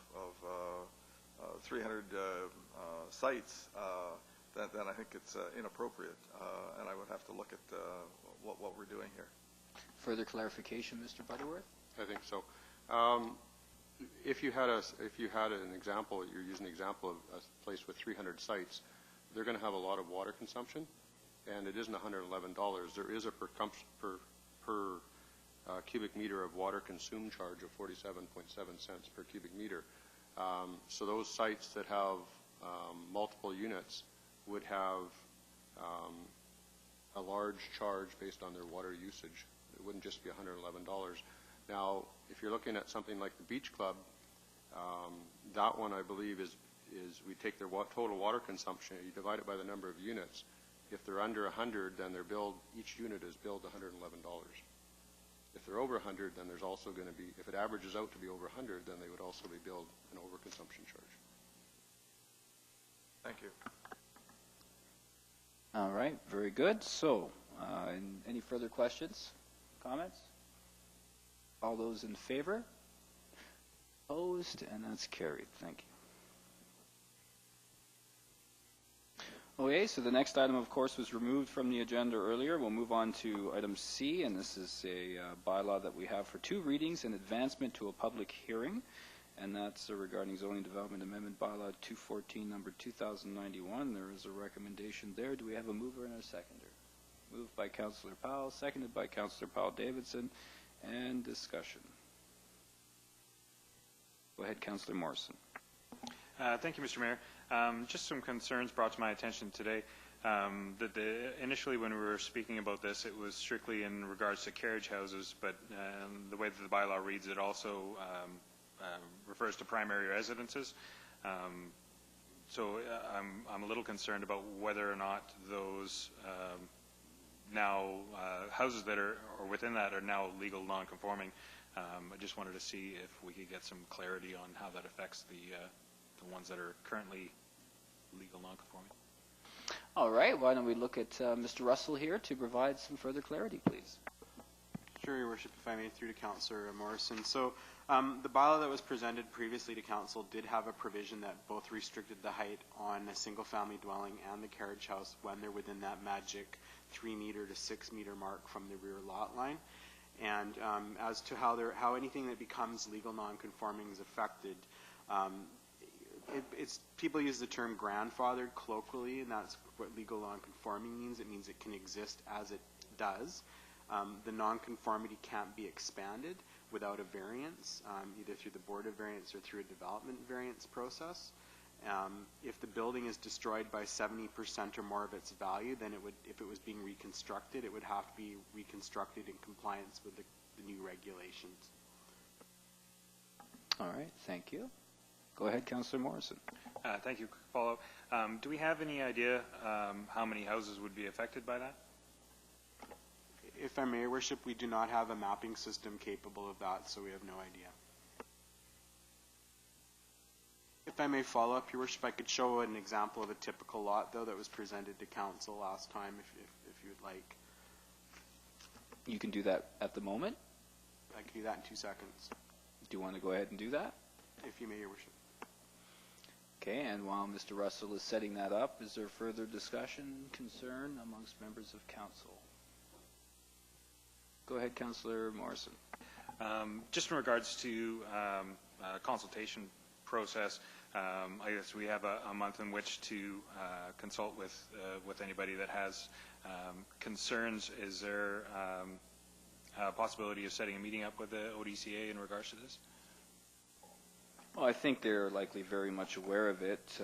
300 sites, then I think it's inappropriate, and I would have to look at what we're doing here. Further clarification, Mr. Butterworth? I think so. If you had an example, you're using an example of a place with 300 sites, they're going to have a lot of water consumption, and it isn't $111. There is a per cubic meter of water consumed charge of 47.7 cents per cubic meter. So those sites that have multiple units would have a large charge based on their water usage. It wouldn't just be $111. Now, if you're looking at something like the Beach Club, that one I believe is we take their total water consumption, you divide it by the number of units. If they're under 100, then their bill, each unit is billed $111. If they're over 100, then there's also going to be, if it averages out to be over 100, then they would also be billed an overconsumption charge. Thank you. All right, very good. So, any further questions, comments? All those in favor? Opposed? And that's carried. Thank you. Okay, so the next item, of course, was removed from the agenda earlier. We'll move on to item C, and this is a bylaw that we have for 2 readings and advancement to a public hearing, and that's regarding Zoning Development Amendment Bylaw 214, number 2091. There is a recommendation there. Do we have a mover and a seconder? Moved by Councillor Powell, seconded by Councillor Powell-Davidson, and discussion. Go ahead, Councillor Morrison. Thank you, Mr. Mayor. Just some concerns brought to my attention today. Initially, when we were speaking about this, it was strictly in regards to carriage houses, but the way that the bylaw reads, it also refers to primary residences. So I'm a little concerned about whether or not those now houses that are or within that are now legal non-conforming. I just wanted to see if we could get some clarity on how that affects the ones that are currently legal non-conforming. All right, why don't we look at Mr. Russell here to provide some further clarity, please. Sure, Your Worship, if I may, through to Councillor Morrison. So the bylaw that was presented previously to Council did have a provision that both restricted the height on a single-family dwelling and the carriage house when they're within that magic 3-meter to 6-meter mark from the rear lot line. And as to how anything that becomes legal non-conforming is affected, people use the term grandfathered colloquially, and that's what legal non-conforming means. It means it can exist as it does. The non-conformity can't be expanded without a variance, either through the Board of Variance or through a development variance process. If the building is destroyed by 70% or more of its value, then it would, if it was being reconstructed, it would have to be reconstructed in compliance with the new regulations. All right, thank you. Go ahead, Councillor Morrison. Thank you. Quick follow-up. Do we have any idea how many houses would be affected by that? If I may, Your Worship, we do not have a mapping system capable of that, so we have no idea. If I may follow up, Your Worship, I could show an example of a typical lot, though, that was presented to Council last time, if you would like. You can do that at the moment? I can do that in 2 seconds. Do you want to go ahead and do that? If you may, Your Worship. Okay, and while Mr. Russell is setting that up, is there further discussion, concern amongst members of Council? Go ahead, Councillor Morrison. Just in regards to consultation process, I guess we have a month in which to consult with anybody that has concerns. Is there a possibility of setting a meeting up with the ODCA in regards to this? Well, I think they're likely very much aware of it.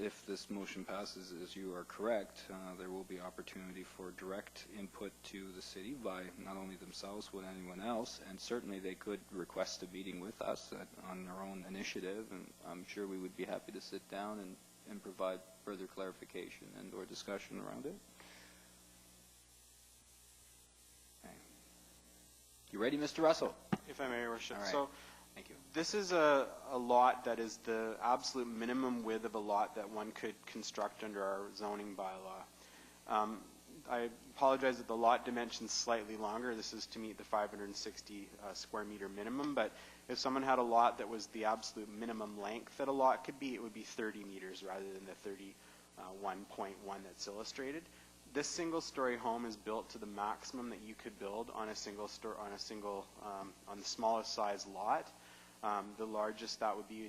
If this motion passes, as you are correct, there will be opportunity for direct input to the city by not only themselves, but anyone else, and certainly they could request a meeting with us on their own initiative, and I'm sure we would be happy to sit down and and provide further clarification and or discussion around it? Okay. You ready, Mr. Russell? If I may, Your Worship. All right. So Thank you. this is a lot that is the absolute minimum width of a lot that one could construct under our zoning bylaw. I apologize that the lot dimension is slightly longer. This is to meet the 560 square meter minimum, but if someone had a lot that was the absolute minimum length that a lot could be, it would be 30 meters rather than the 31.1 that's illustrated. This single-story home is built to the maximum that you could build on a on the smallest size lot. The largest that would be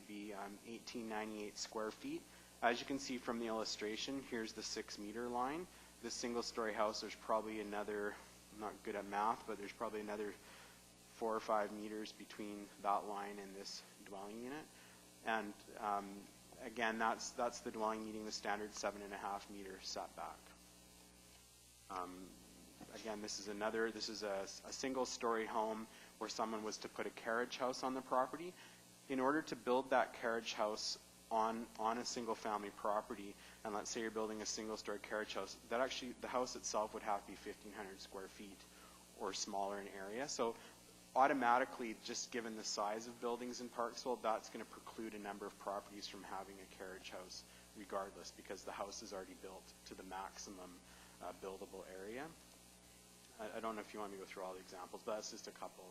1898 square feet. As you can see from the illustration, here's the 6-meter line. This single-story house, there's probably another, I'm not good at math, but there's probably another 4 or 5 meters between that line and this dwelling unit. And again, that's the dwelling meeting the standard 7.5 meter setback. Again, this is a single-story home where someone was to put a carriage house on the property. In order to build that carriage house on a single-family property, and let's say you're building a single-story carriage house, that actually the house itself would have to be 1,500 square feet or smaller in area. So automatically, just given the size of buildings in Parksville, that's going to preclude a number of properties from having a carriage house regardless, because the house is already built to the maximum buildable area. I don't know if you want me to go through all the examples, but that's just a couple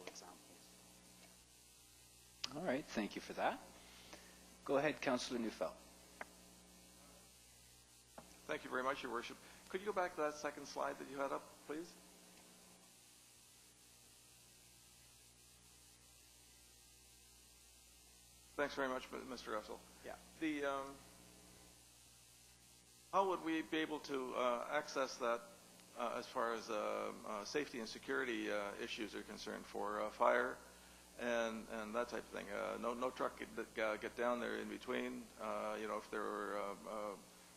examples. All right, thank you for that. Go ahead, Councillor Neufeld. Thank you very much, Your Worship. Could you go back to that second slide that you had up, please? Thanks very much, Mr. Russell. Yeah. How would we be able to access that as far as safety and security issues are concerned for fire and that type of thing? No truck could get down there in between. If there were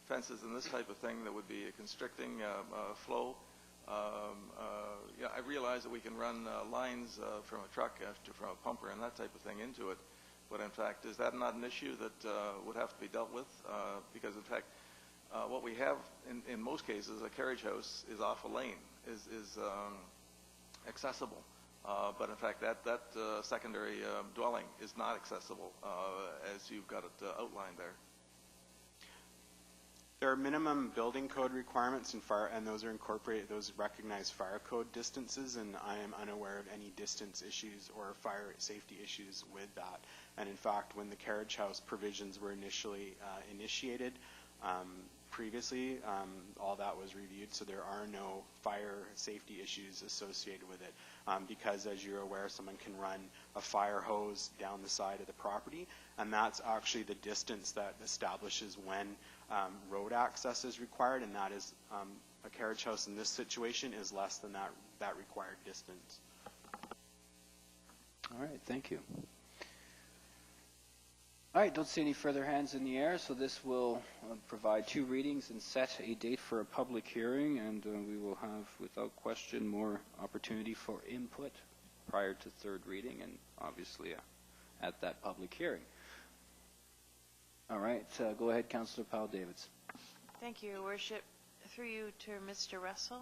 fences and this type of thing that would be constricting flow. I realize that we can run lines from a truck from a pumper and that type of thing into it. But in fact, is that not an issue that would have to be dealt with? Because in fact, what we have in most cases, a carriage house is off a lane, is accessible. But in fact, that secondary dwelling is not accessible as you've got it outlined there. There are minimum building code requirements and those are incorporated, those recognize fire code distances, and I am unaware of any distance issues or fire safety issues with that. And in fact, when the carriage house provisions were initially initiated, previously, all that was reviewed, so there are no fire safety issues associated with it. Because, as you're aware, someone can run a fire hose down the side of the property, and that's actually the distance that establishes when road access is required, and that is a carriage house in this situation is less than that required distance. All right, thank you. All right, don't see any further hands in the air, so this will provide 2 readings and set a date for a public hearing, and we will have, without question, more opportunity for input prior to 3rd reading and obviously at that public hearing. All right, go ahead, Councillor Powell-Davids. Thank you, Your Worship. Through you to Mr. Russell.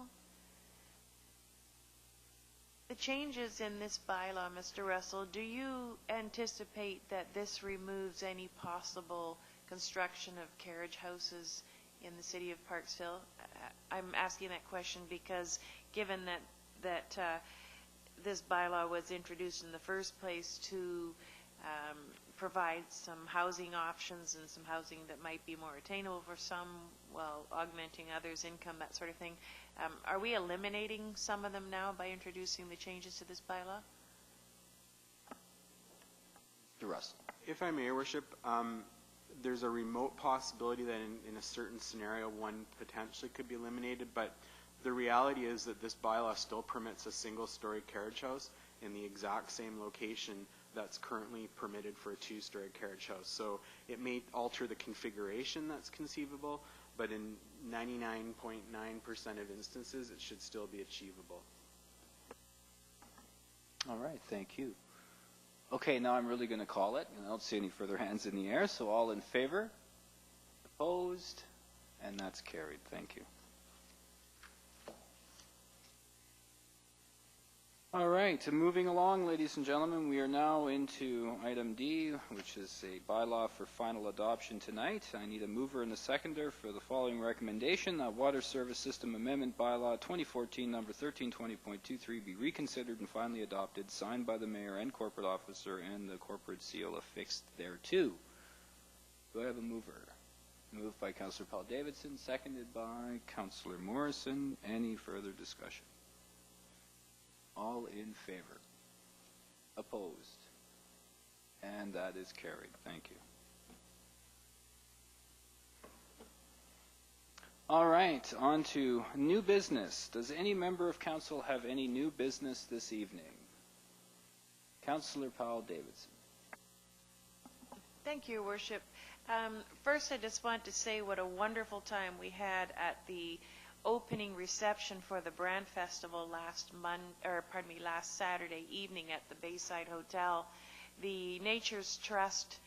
The changes in this bylaw, Mr. Russell, do you anticipate that this removes any possible construction of carriage houses in the city of Parksville? I'm asking that question because given that this bylaw was introduced in the first place to provide some housing options and some housing that might be more attainable for some while augmenting others' income, that sort of thing. Are we eliminating some of them now by introducing the changes to this bylaw? Mr. Russell. If I may, Your Worship, there's a remote possibility that in a certain scenario one potentially could be eliminated, but the reality is that this bylaw still permits a single-story carriage house in the exact same location that's currently permitted for a 2-story carriage house. So it may alter the configuration that's conceivable, but in 99.9% of instances, it should still be achievable. All right, thank you. Okay, now I'm really going to call it, and I don't see any further hands in the air, so all in favor Opposed? And that's carried. Thank you. All right, moving along, ladies and gentlemen, we are now into item D, which is a bylaw for final adoption tonight. I need a mover and a seconder for the following recommendation, that Water Service System Amendment Bylaw 2014 number 1320.23 be reconsidered and finally adopted, signed by the mayor and corporate officer, and the corporate seal affixed thereto. Do I have a mover? Moved by Councillor Paul Davidson, seconded by Councillor Morrison. Any further discussion? All in favor? Opposed? And that is carried. Thank you. All right, on to new business. Does any member of council have any new business this evening? Councillor Paul Davidson. Thank you, Your Worship. First, I just want to say what a wonderful time we had at the opening reception for the Brand Festival last Saturday evening at the Bayside Hotel. The Nature's Trust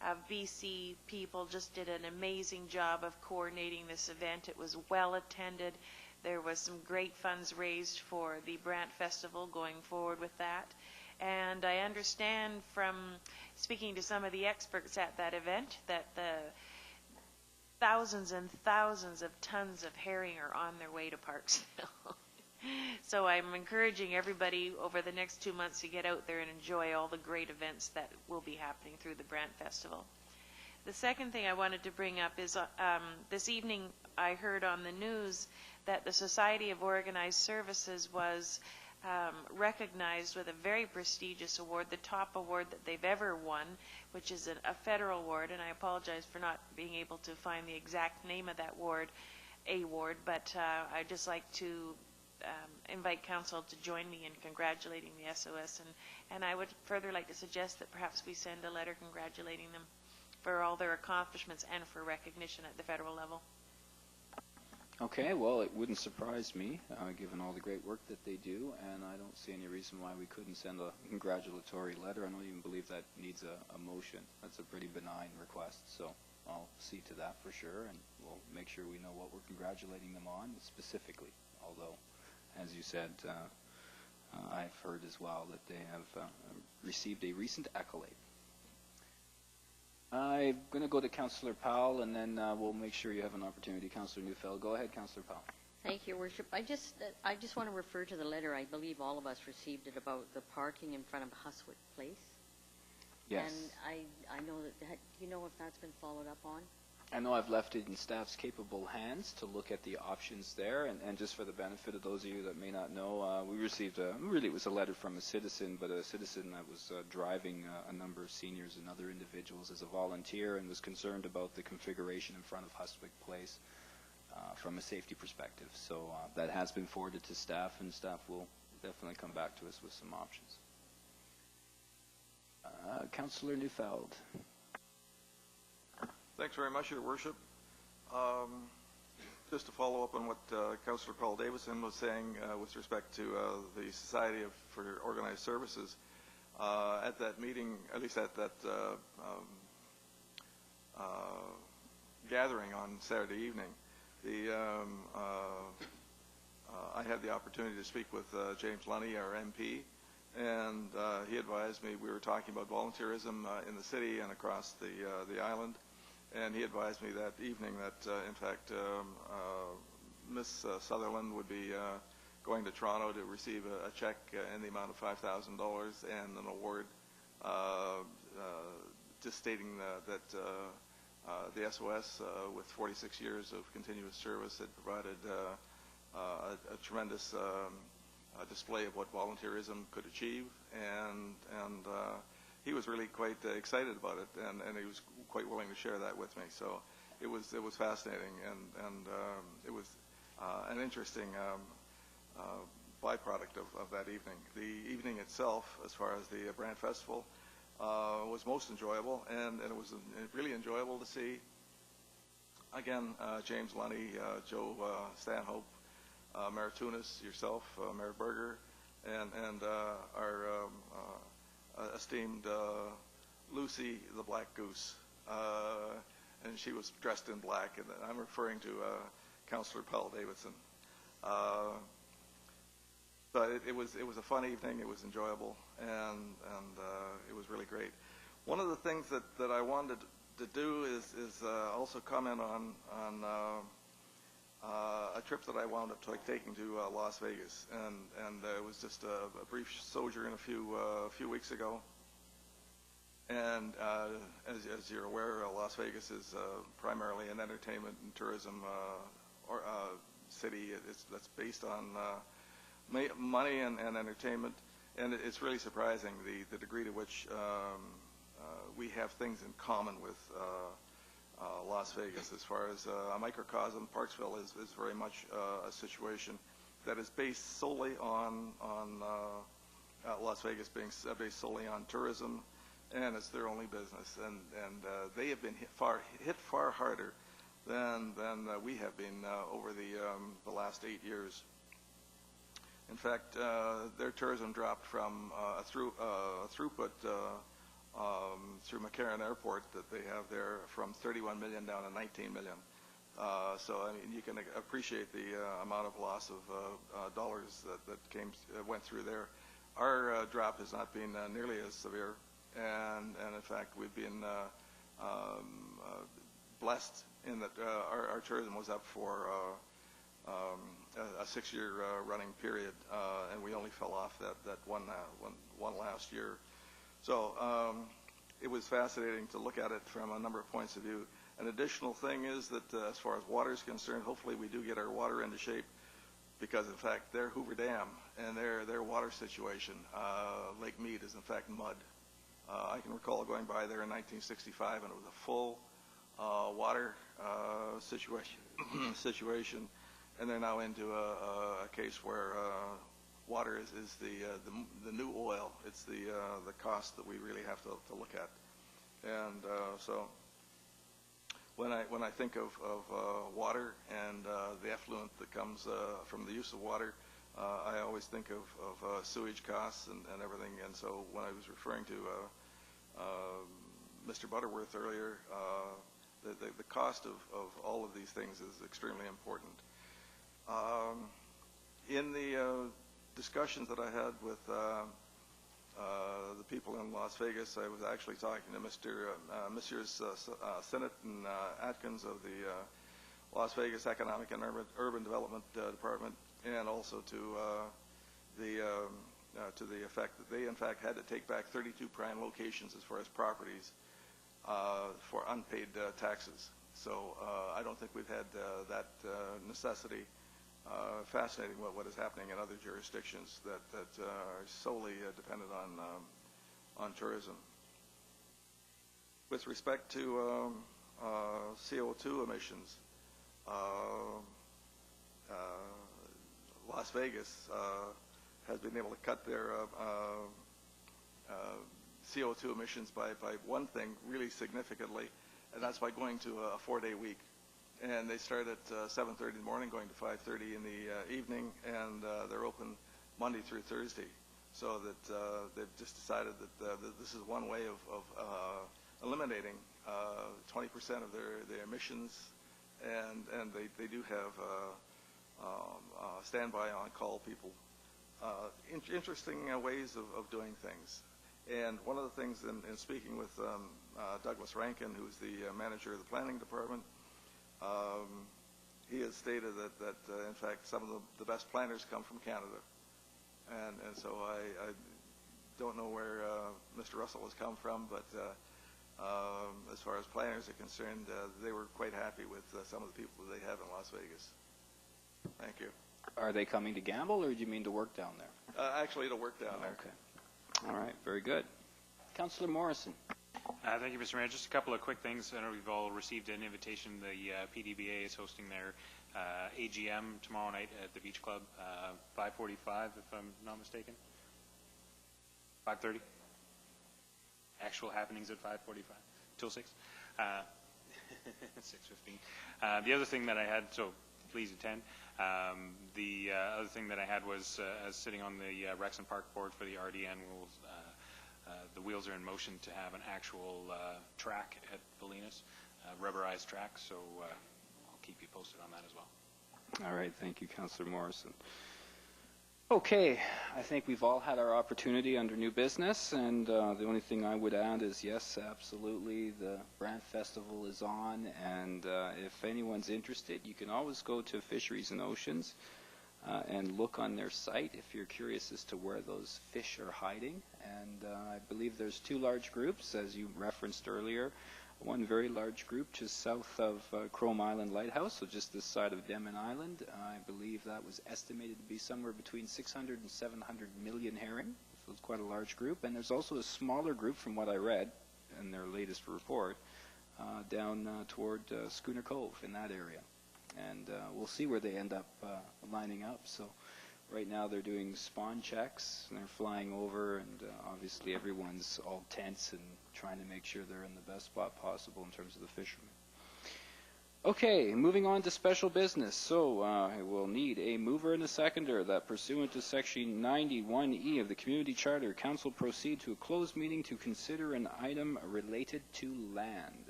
of BC people just did an amazing job of coordinating this event. It was well attended. There was some great funds raised for the Brand Festival going forward with that. And I understand from speaking to some of the experts at that event that the thousands and thousands of tons of herring are on their way to Parksville. So I'm encouraging everybody over the next 2 months to get out there and enjoy all the great events that will be happening through the Brant Festival. The second thing I wanted to bring up is this evening I heard on the news that the Society of Organized Services was recognized with a very prestigious award, the top award that they've ever won, which is a federal award, and I apologize for not being able to find the exact name of that award, but I'd just like to invite council to join me in congratulating the SOS, and I would further like to suggest that perhaps we send a letter congratulating them for all their accomplishments and for recognition at the federal level. Okay, well, it wouldn't surprise me, given all the great work that they do, and I don't see any reason why we couldn't send a congratulatory letter. I don't even believe that needs a motion. That's a pretty benign request, so I'll see to that for sure, and we'll make sure we know what we're congratulating them on specifically, although, as you said, I've heard as well that they have received a recent accolade. I'm going to go to Councillor Powell, and then we'll make sure you have an opportunity. Councillor Neufeld. Go ahead, Councillor Powell. Thank you, Your Worship. I just want to refer to the letter. I believe all of us received it about the parking in front of Huswick Place. Yes. And I know that, do you know if that's been followed up on? I know I've left it in staff's capable hands to look at the options there, and just for the benefit of those of you that may not know, we received it was a letter from a citizen, but a citizen that was driving a number of seniors and other individuals as a volunteer and was concerned about the configuration in front of Huswick Place from a safety perspective. So that has been forwarded to staff, and staff will definitely come back to us with some options. Councillor Neufeld. Thanks very much, Your Worship. Just to follow up on what Councillor Paul Davidson was saying with respect to the Society for Organized Services, at that meeting, at least at that gathering on Saturday evening, I had the opportunity to speak with James Lunny, our MP, and he advised me, we were talking about volunteerism in the city and across the island, and he advised me that evening that, in fact, Miss Sutherland would be going to Toronto to receive a check in the amount of $5,000 and an award just stating that the SOS, with 46 years of continuous service, had provided a tremendous display of what volunteerism could achieve, and he was really quite excited about it, and he was quite willing to share that with me. So it was fascinating, and it was an interesting byproduct of that evening. The evening itself, as far as the Brand Festival, was most enjoyable, and it was really enjoyable to see, again, James Lunny, Joe Stanhope, Mayor Tunis, yourself, Mayor Berger, and our esteemed Lucy the Black Goose. and she was dressed in black, and I'm referring to Councillor Paul Davidson. But it was a fun evening. It was enjoyable, and it was really great. One of the things that I wanted to do is also comment on a trip that I wound up taking to Las Vegas, and it was just a brief sojourn a few weeks ago. And as you're aware, Las Vegas is primarily an entertainment and tourism city. That's based on money and entertainment, and it's really surprising the degree to which we have things in common with Las Vegas. As far as a microcosm, Parksville is very much a situation that is based solely on Las Vegas being based solely on tourism, and it's their only business. And they have been hit far harder than we have been over the last 8 years. In fact, their tourism dropped from a throughput through McCarran Airport that they have there from 31 million down to 19 million. So I mean, you can appreciate the amount of loss of dollars that went through there. Our drop has not been nearly as severe, and in fact we've been blessed in that our tourism was up for a 6-year running period, and we only fell off that one last year. So it was fascinating to look at it from a number of points of view. An additional thing is that as far as water is concerned, hopefully we do get our water into shape, because in fact their Hoover Dam and their water situation, Lake Mead, is in fact mud. I can recall going by there in 1965, and it was a full water situation, and they're now into a case where water is the new oil. It's the cost that we really have to look at. And so when I think of water and the effluent that comes from the use of water, I always think of sewage costs and everything. And so when I was referring to Mr. Butterworth earlier, the cost of all of these things is extremely important. In the discussions that I had with the people in Las Vegas, I was actually talking to Messrs. Sinnott and Atkins of the Las Vegas Economic and Urban Development Department, and also to the effect that they in fact had to take back 32 prime locations as far as properties for unpaid taxes. So I don't think we've had that necessity. Fascinating what is happening in other jurisdictions that are solely dependent on tourism. With respect to CO2 emissions, Las Vegas has been able to cut their CO2 emissions by one thing really significantly, and that's by going to a 4-day week. And they start at 7:30 in the morning, going to 5:30 in the evening, and they're open Monday through Thursday. So that they've just decided that this is one way of eliminating 20% of their emissions, and they do have standby on-call people. Interesting ways of doing things. And one of the things in speaking with Douglas Rankin, who's the manager of the planning department, he has stated that in fact some of the best planners come from Canada, and so I don't know where Mr. Russell has come from, but as far as planners are concerned, they were quite happy with some of the people that they have in Las Vegas. Thank you. Are they coming to gamble, or do you mean to work down there? Actually, to work down there. Okay. All right. Very good. Councillor Morrison. Thank you, Mr. Mayor. Just a couple of quick things. I know we've all received an invitation. The PDBA is hosting their AGM tomorrow night at the Beach Club, 5:45, if I'm not mistaken. 5:30. Actual happenings at 5:45 till 6. 6:15. The other thing that I had, so please attend. The other thing that I had was sitting on the Rex and Park board for the RDN. The wheels are in motion to have an actual track at Bolinas. rubberized track, so I'll keep you posted on that as well. All right, thank you, Councillor Morrison. Okay, I think we've all had our opportunity under new business, and the only thing I would add is, yes, absolutely, the Brant Festival is on, and if anyone's interested, you can always go to Fisheries and Oceans and look on their site if you're curious as to where those fish are hiding. And I believe there's two large groups, as you referenced earlier. One very large group just south of Chrome Island Lighthouse, so just this side of Denman Island. I believe that was estimated to be somewhere between 600 and 700 million herring, so it's quite a large group. And there's also a smaller group, from what I read in their latest report, down toward Schooner Cove in that area. And we'll see where they end up lining up. So right now they're doing spawn checks, and they're flying over, and obviously everyone's all tense and trying to make sure they're in the best spot possible in terms of the fishermen. Okay, moving on to special business. So I will need a mover and a seconder that, pursuant to Section 91E of the Community Charter, Council proceed to a closed meeting to consider an item related to land.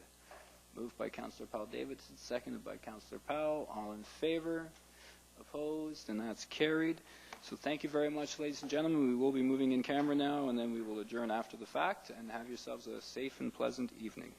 Moved by Councillor Powell Davidson, seconded by Councillor Powell. All in favor? Opposed? And that's carried. So thank you very much, ladies and gentlemen. We will be moving in camera now, and then we will adjourn after the fact, and have yourselves a safe and pleasant evening.